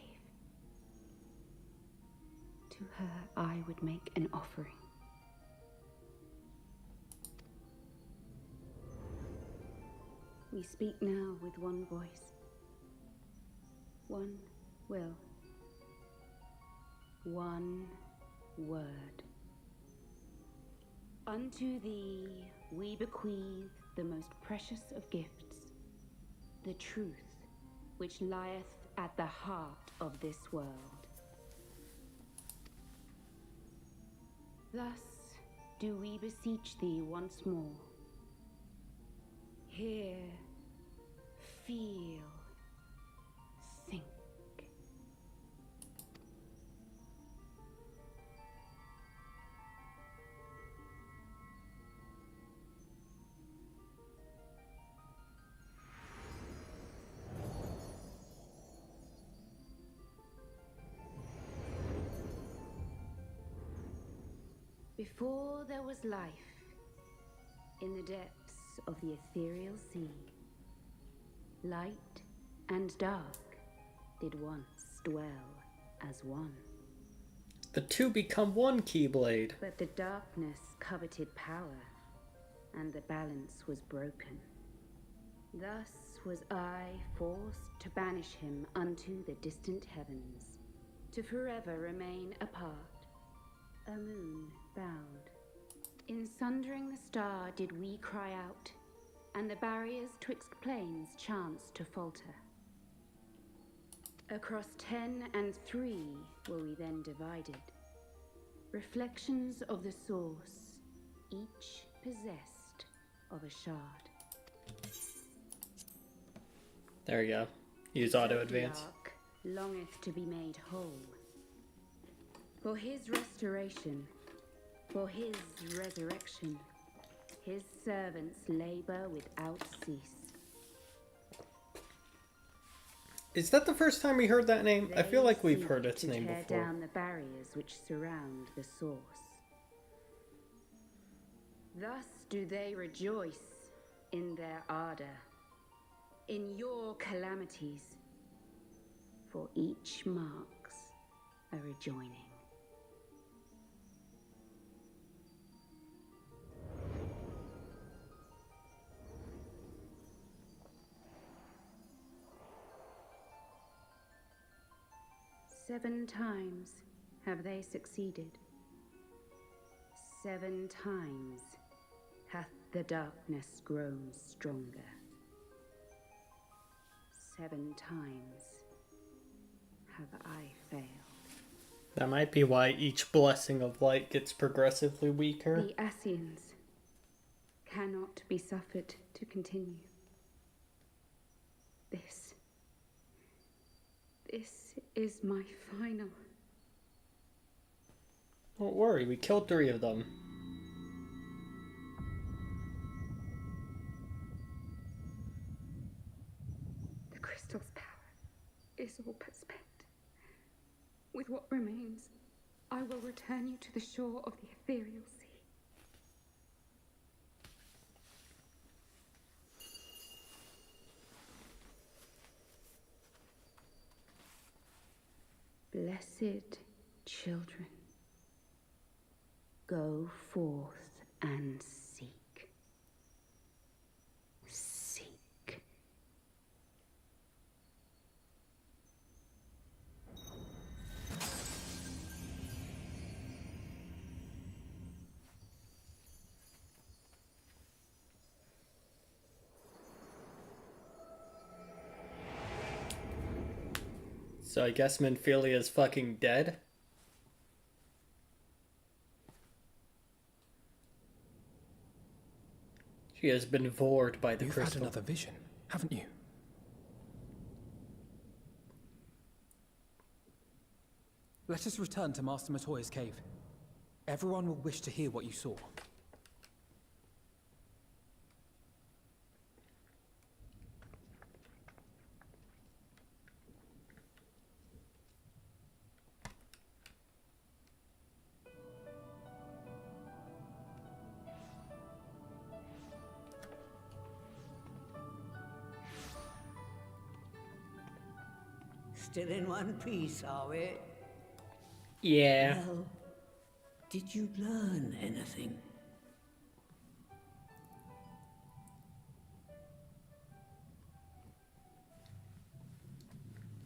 To her I would make an offering. We speak now with one voice, one will, one word. Unto thee we bequeath the most precious of gifts, the truth which lieth at the heart of this world. Thus do we beseech thee once more. Hear, feel, think. Before there was life, in the depths of the ethereal sea, light and dark did once dwell as one. The two become one, Keyblade. But the darkness coveted power, and the balance was broken. Thus was I forced to banish him unto the distant heavens, to forever remain apart, a moon bound. In sundering the star did we cry out, and the barriers twixt planes chanced to falter. Across 10 and 3 were we then divided, reflections of the source, each possessed of a shard. There you go. Use auto advance. Zodiac longeth to be made whole. For his restoration, for his resurrection, his servants labor without cease. Is that the first time we heard that name? I feel like we've They heard its seek name to tear before. down the barriers which surround the source. Thus do they rejoice in their ardor, in your calamities, for each marks a rejoining. Seven times Have they succeeded? 7 times hath the darkness grown stronger. 7 times have I failed. That might be why each blessing of light gets progressively weaker. The Ascians cannot be suffered to continue. This is my final. Don't worry, we killed 3 of them. The crystal's power is all but spent. With what remains, I will return you to the shore of the ethereal sea. Blessed children, go forth and seek. Seek. So I guess Minfilia's fucking dead? She has been devoured by the You've crystal. had another vision, haven't you? Let us return to Master Matoya's cave. Everyone will wish to hear what you saw. Still in one piece, are we? Yeah. Well, did you learn anything?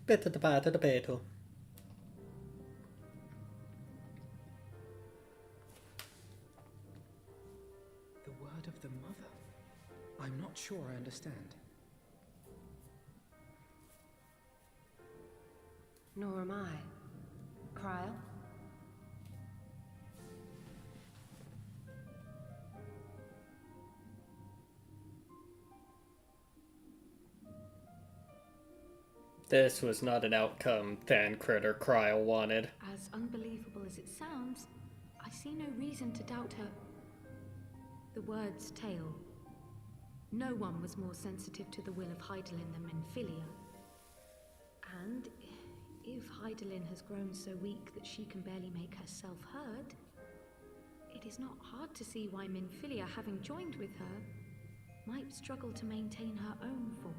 Bit of the bad of the battle. The word of the mother? I'm not sure I understand. Nor am I. Cryle? This was not an outcome Thancred or Cryle wanted. As unbelievable as it sounds, I see no reason to doubt her. The word's tale. No one was more sensitive to the will of Hydaelyn than Minfilia. And if Hydaelyn has grown so weak that she can barely make herself heard, it is not hard to see why Minfilia, having joined with her, might struggle to maintain her own form.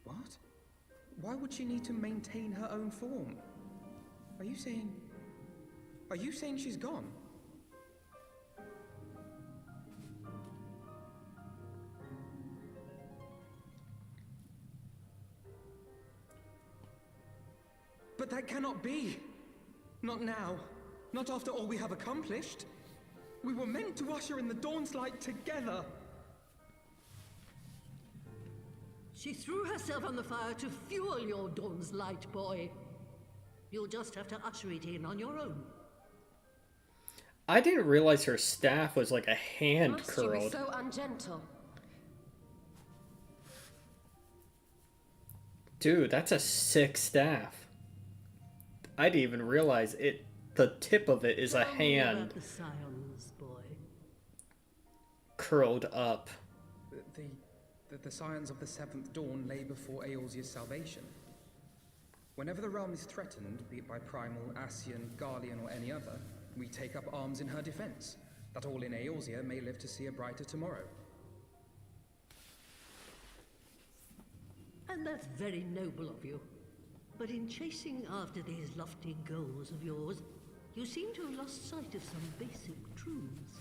What? Why would she need to maintain her own form? Are you saying she's gone? But that cannot be! Not now. Not after all we have accomplished. We were meant to usher in the dawn's light together. She threw herself on the fire to fuel your dawn's light, boy. You'll just have to usher it in on your own. I didn't realize her staff was like a hand Must you be curled. so ungentle? Dude, that's a sick staff. I didn't even realize it. The tip of it is a Tell me about hand the scions, boy. curled up. The scions of the Seventh Dawn lay before Eorzea's salvation. Whenever the realm is threatened, be it by Primal, Ascian, Garlean, or any other, we take up arms in her defense, that all in Eorzea may live to see a brighter tomorrow. And that's very noble of you. But in chasing after these lofty goals of yours, you seem to have lost sight of some basic truths.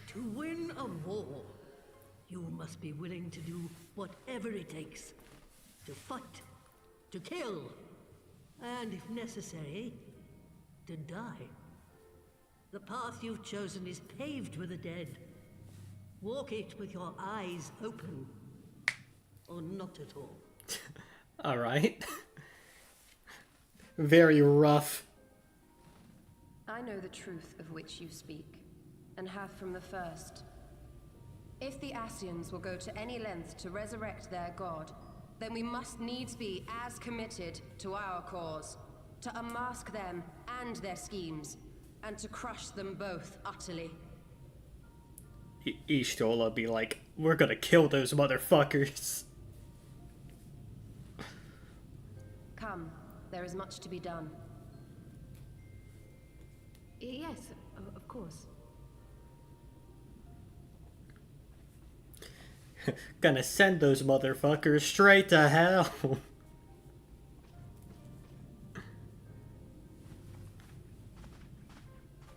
To win a war, You must be willing to do whatever it takes. To fight, to kill, and if necessary, to die. The path you've chosen is paved with the dead. Walk it with your eyes open, or not at all. Alright. Very rough. I know the truth of which you speak, and have from the first. If the Ascians will go to any length to resurrect their god, then we must needs be as committed to our cause, to unmask them and their schemes, and to crush them both utterly. Ishtola be like, we're gonna kill those motherfuckers. Come, there is much to be done. Yes, of course. Gonna send those motherfuckers straight to hell.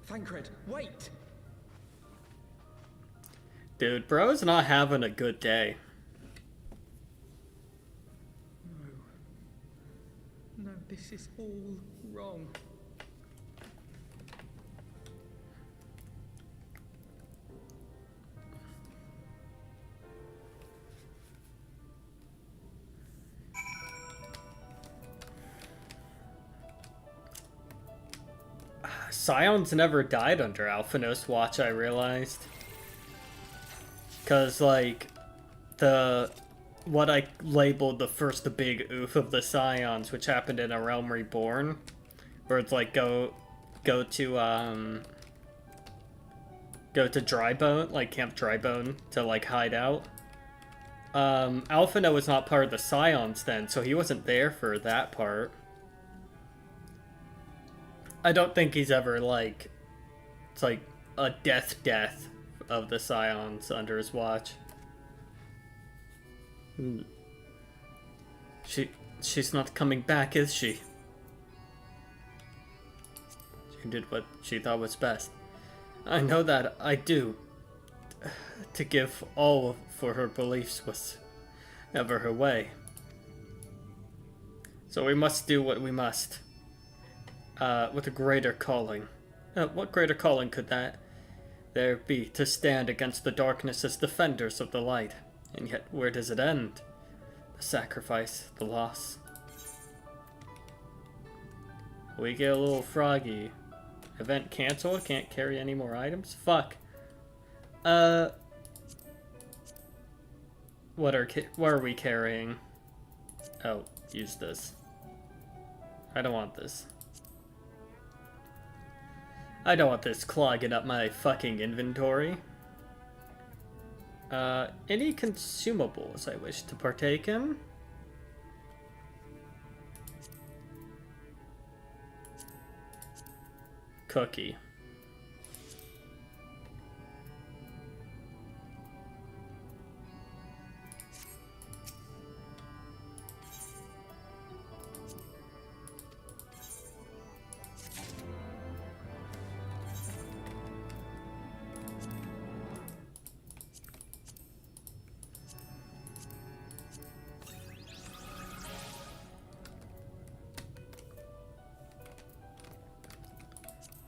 Thancred, wait! Dude, bro's not having a good day. No, this is all wrong. Scions never died under Alphanos watch, I realized. Cause like what I labeled the first big oof of the Scions, which happened in A Realm Reborn, where it's like go to Drybone, like Camp Drybone, to like hide out. Alphino was not part of the Scions then, so he wasn't there for that part. I don't think he's ever like, it's like a death of the Scions under his watch. She's not coming back, is she? She did what she thought was best. I know that, I do. To give all for her beliefs was never her way. So we must do what we must. With a greater calling. What greater calling could there be to stand against the darkness as defenders of the light? And yet, where does it end? The sacrifice, the loss. We get a little froggy. Event cancelled, can't carry any more items? Fuck. What are we carrying? Oh, use this. I don't want this. I don't want this clogging up my fucking inventory. Any consumables I wish to partake in? Cookie.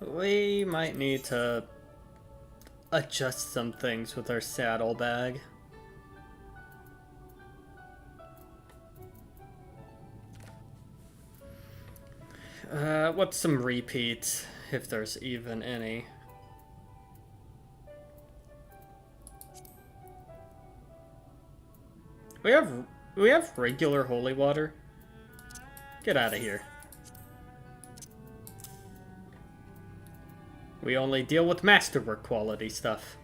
We might need to adjust some things with our saddlebag. What's some repeats, if there's even any? We have regular holy water? Get out of here. We only deal with masterwork quality stuff.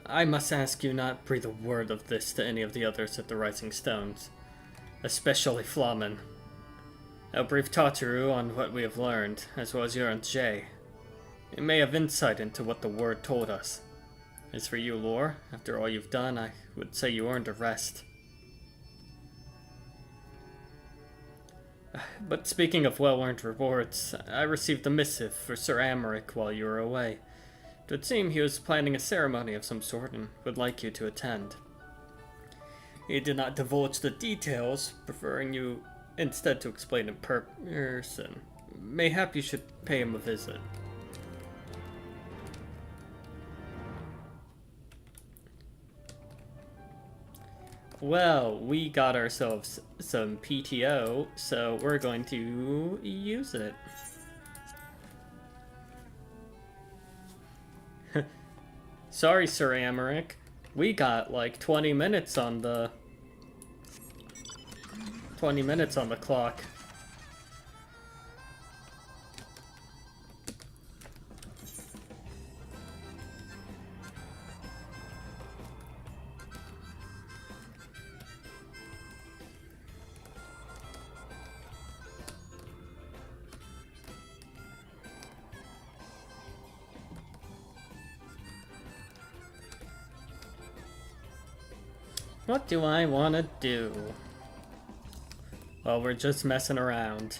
I must ask you not breathe a word of this to any of the others at the Rising Stones, especially Flamen. I'll brief Tataru on what we have learned, as well as your Aunt Jay. It may have insight into what the word told us. As for you, Lore, after all you've done, I would say you earned a rest. But speaking of well-earned rewards, I received a missive for Sir Amaric while you were away. It would seem he was planning a ceremony of some sort and would like you to attend. He did not divulge the details, preferring you instead to explain in person. Mayhap you should pay him a visit. Well, we got ourselves some PTO, so we're going to use it. Sorry, Sir Amaric. We got like 20 minutes on the... 20 minutes on the clock. What do I want to do? Well, we're just messing around.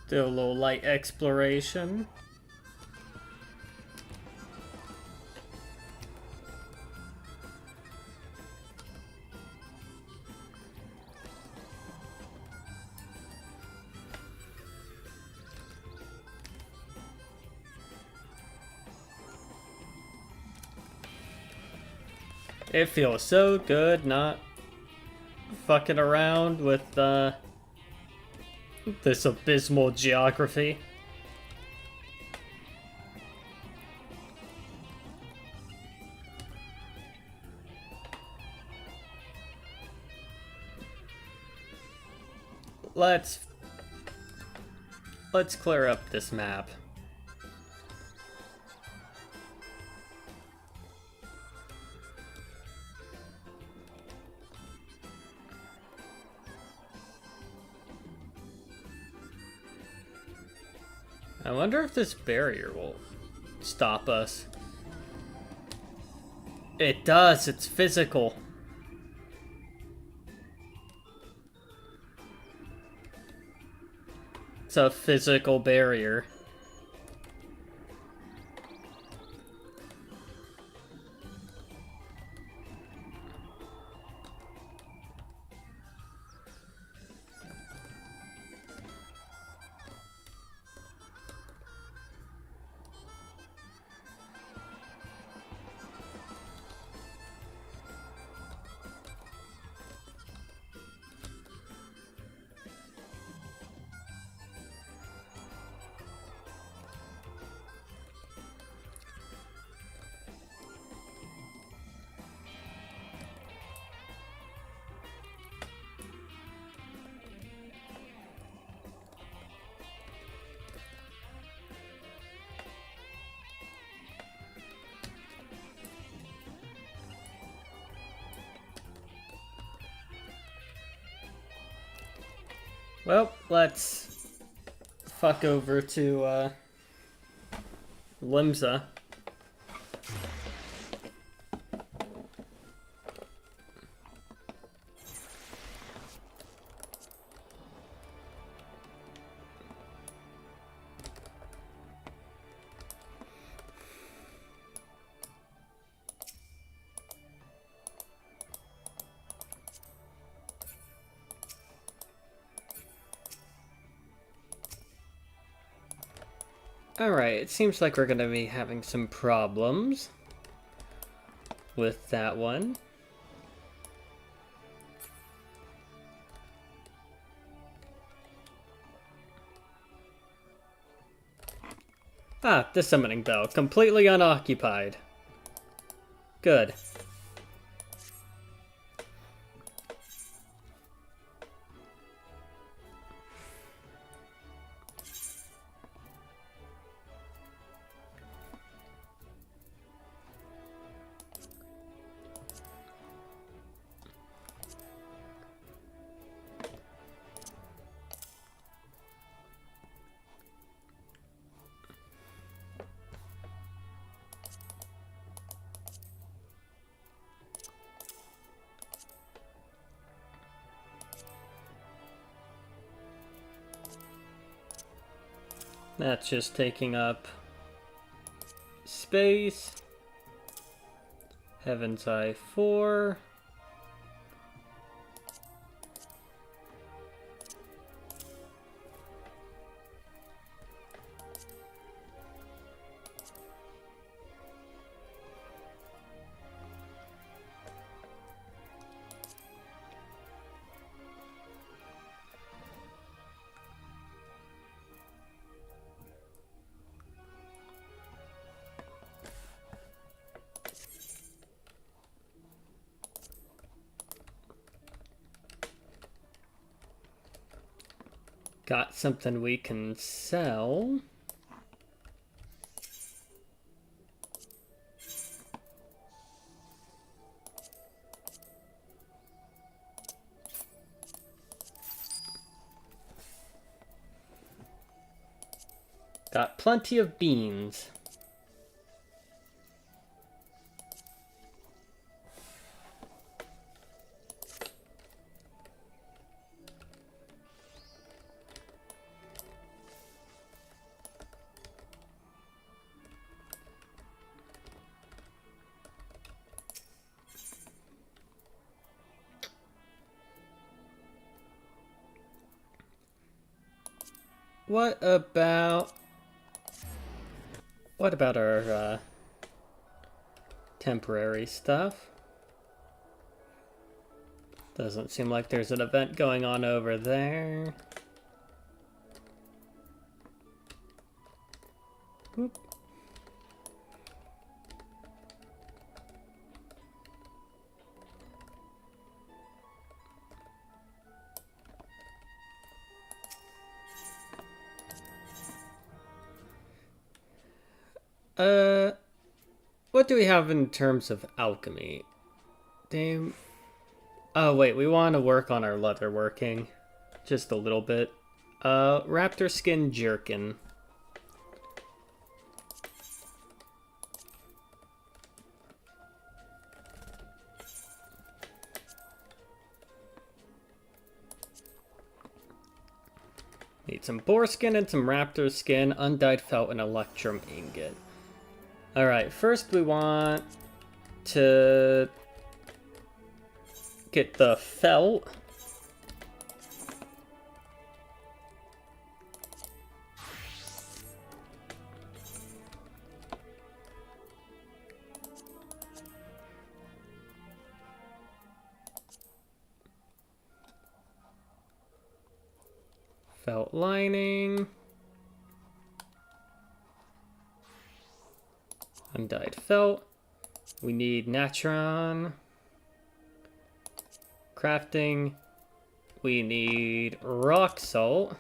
Do a little light exploration. It feels so good not fucking around with this abysmal geography. Let's clear up this map. I wonder if this barrier will stop us. It does, it's physical. It's a physical barrier. Well, let's fuck over to Limsa. Alright, it seems like we're gonna be having some problems with that one. Ah, the summoning bell, completely unoccupied. Good. That's just taking up space. Heavensward 4. Got something we can sell. Got plenty of beans. What about our temporary stuff? Doesn't seem like there's an event going on over there. Whoop. What do we have in terms of alchemy? Damn. Oh, wait, we want to work on our leatherworking. Just a little bit. Raptor skin jerkin. Need some boar skin and some raptor skin, undyed felt, and electrum ingot. Alright, first we want to get the felt. Felt lining. Undyed felt. We need natron. Crafting. We need rock salt.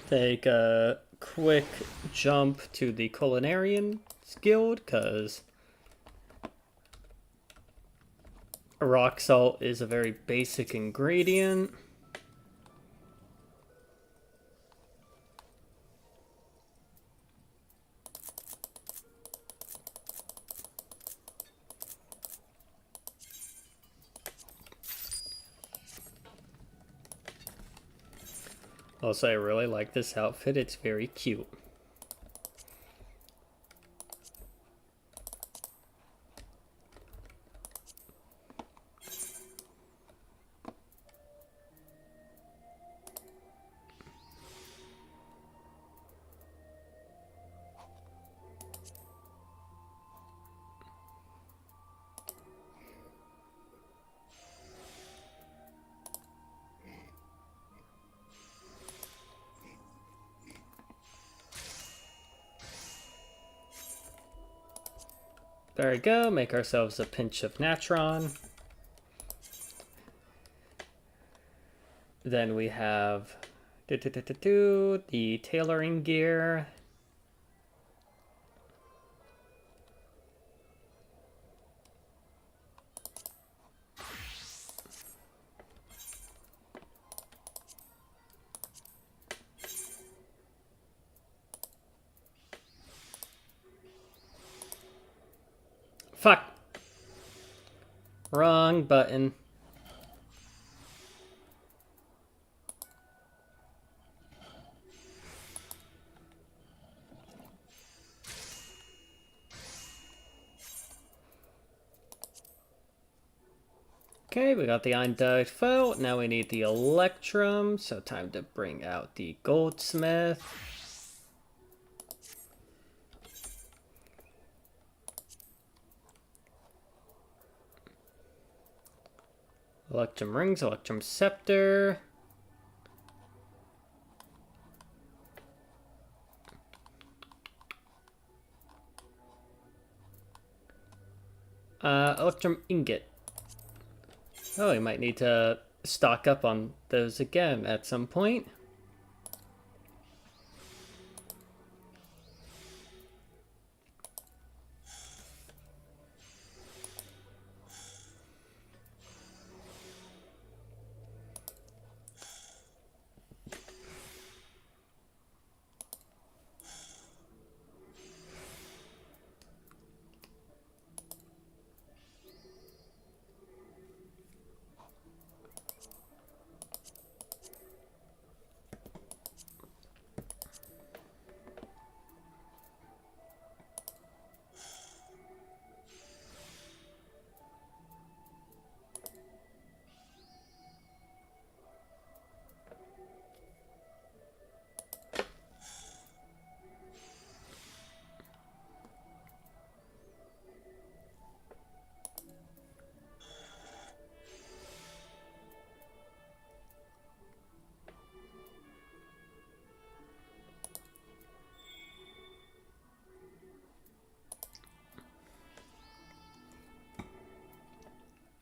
Take a quick jump to the Culinarian Guild, because rock salt is a very basic ingredient. Also, I really like this outfit. It's very cute. There we go, make ourselves a pinch of natron. Then we have the tailoring gear. Fuck! Wrong button. Okay, we got the undyed foe. Now we need the electrum, so time to bring out the goldsmith. Electrum rings, electrum scepter. Electrum ingot. Oh, we might need to stock up on those again at some point.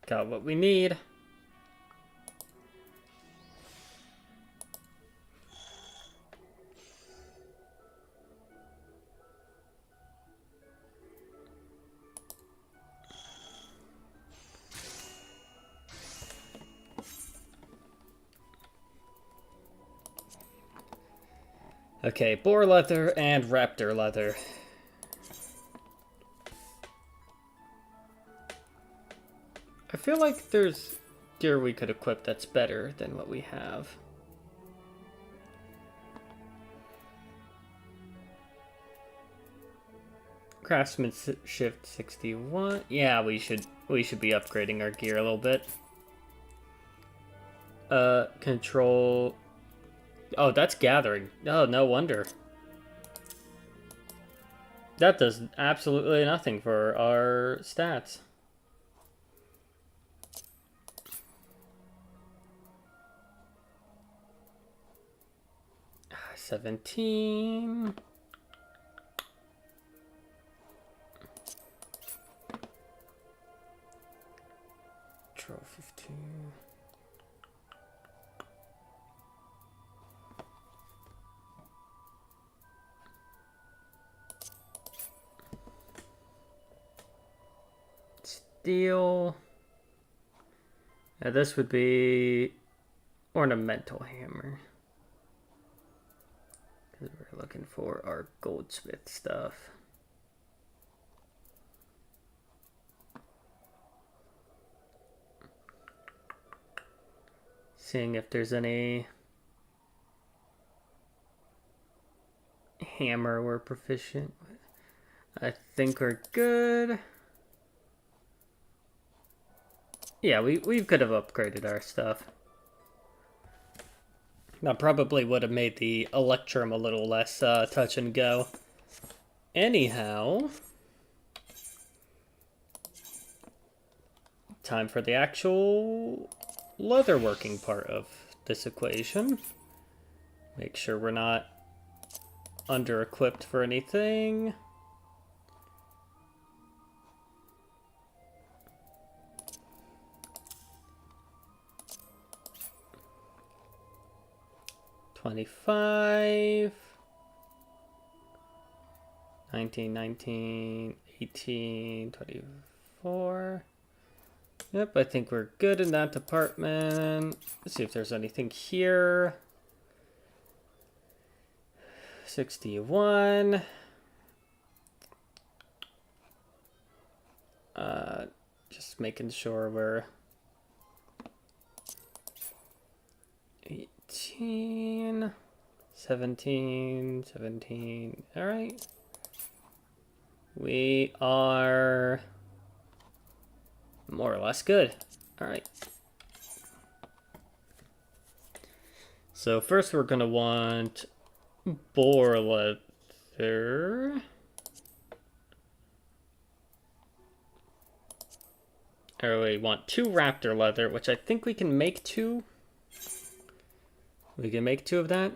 Got what we need. Okay, boar leather and raptor leather. I feel like there's gear we could equip that's better than what we have. Craftsmanship 61. Yeah, we should be upgrading our gear a little bit. Control. Oh, that's gathering. Oh, no wonder. That does absolutely nothing for our stats. Ah, 17. Control 15. Steel. Now this would be ornamental hammer. Because we're looking for our goldsmith stuff. Seeing if there's any hammer we're proficient with. I think we're good. Yeah, we could have upgraded our stuff. That probably would have made the electrum a little less touch and go. Anyhow, time for the actual leatherworking part of this equation. Make sure we're not under-equipped for anything. $25, 19, 19, 18, 24. Yep, I think we're good in that department. Let's see if there's anything here. 61. Just making sure we're 18, 17, 17. All right. We are more or less good. All right. So first we're going to want boar leather. Or we want 2 raptor leather, which I think we can make 2. We can make 2 of that.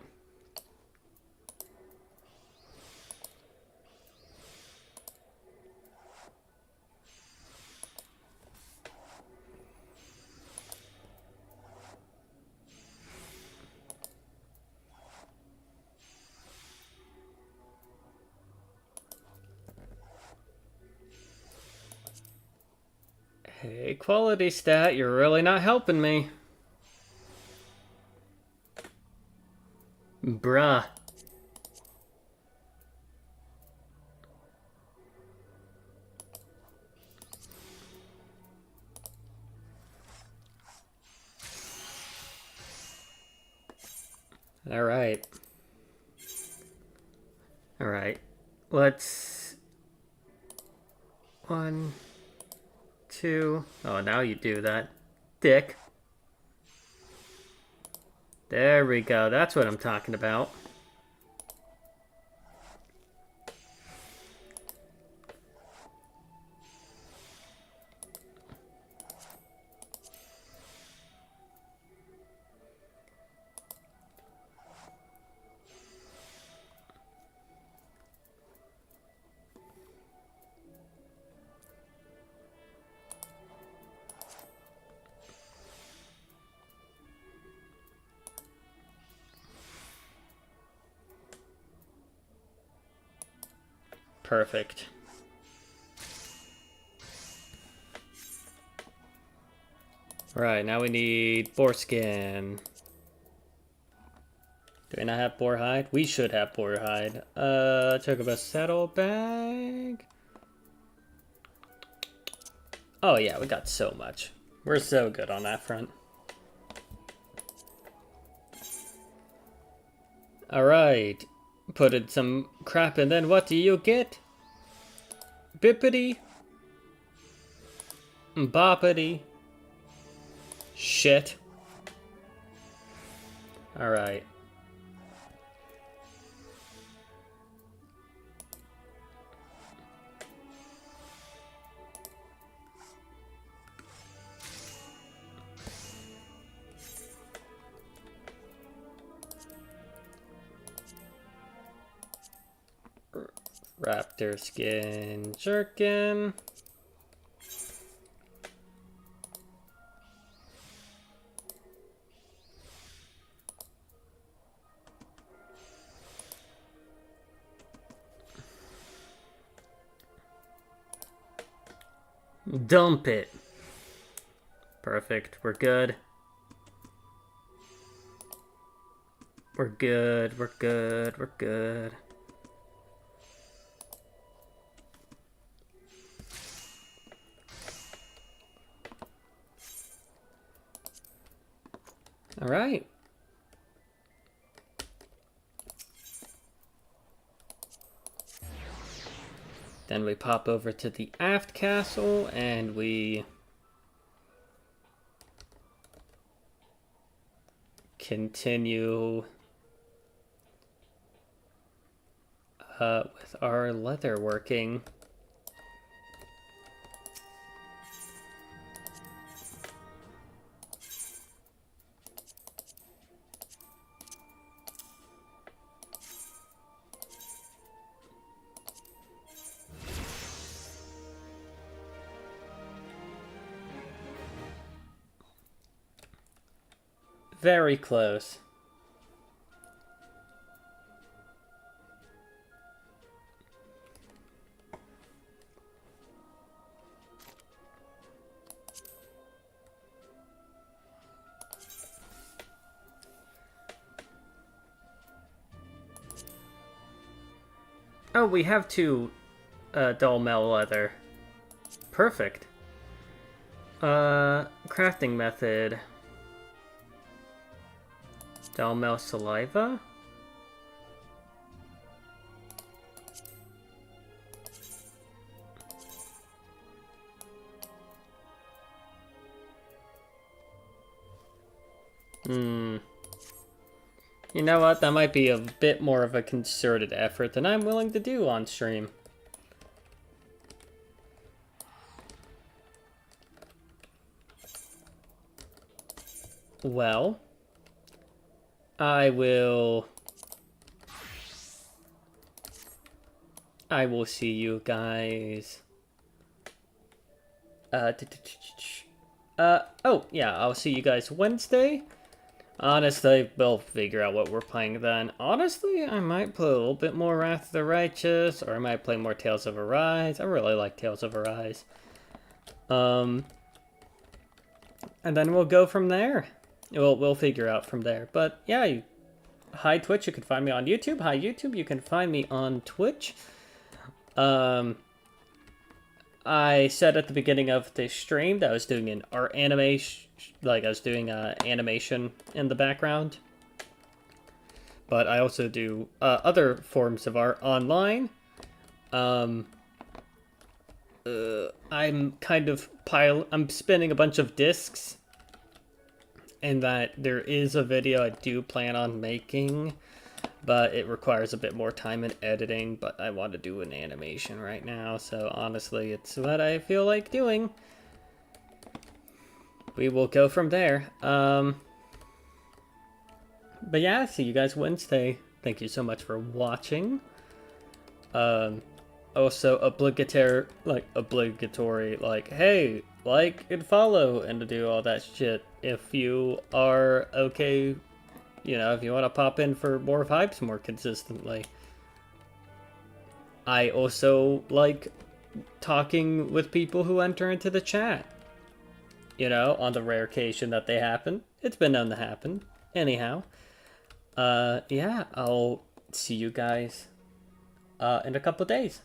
Hey, quality stat, you're really not helping me. Bruh. All right. All right. Let's... 1, 2... Oh, now you do that. Dick. There we go. That's what I'm talking about. Perfect. Right, now we need boar skin. Do we not have boar hide? We should have boar hide. Chocobo saddlebag. Oh yeah, we got so much. We're so good on that front. Alright. Put in some crap and then what do you get? Bippity. Boppity. Shit. Alright. Raptor skin jerkin. Dump it. Perfect. We're good. We're good. We're good. We're good. All right. Then we pop over to the aft castle and we continue with our leather working. Very close. Oh, we have 2 dull metal leather. Perfect. Crafting method. Dalmel saliva? You know what? That might be a bit more of a concerted effort than I'm willing to do on stream. Well, I will see you guys. Oh, yeah, I'll see you guys Wednesday. Honestly, we'll figure out what we're playing then. Honestly, I might play a little bit more Wrath of the Righteous, or I might play more Tales of Arise. I really like Tales of Arise. And then we'll go from there. We'll figure out from there. But yeah, hi Twitch, you can find me on YouTube. Hi YouTube, you can find me on Twitch. I said at the beginning of this stream that I was doing an art animation, like I was doing animation in the background. But I also do other forms of art online. I'm kind of I'm spinning a bunch of discs, and that there is a video I do plan on making, but it requires a bit more time in editing, but I want to do an animation right now, so honestly, it's what I feel like doing. We will go from there. But yeah, see you guys Wednesday. Thank you so much for watching. Also obligatory, like, hey, like and follow and to do all that shit if you are okay, you know, if you want to pop in for more vibes more consistently. I also like talking with people who enter into the chat, you know, on the rare occasion that they happen. It's been known to happen. Anyhow, yeah, I'll see you guys in a couple days.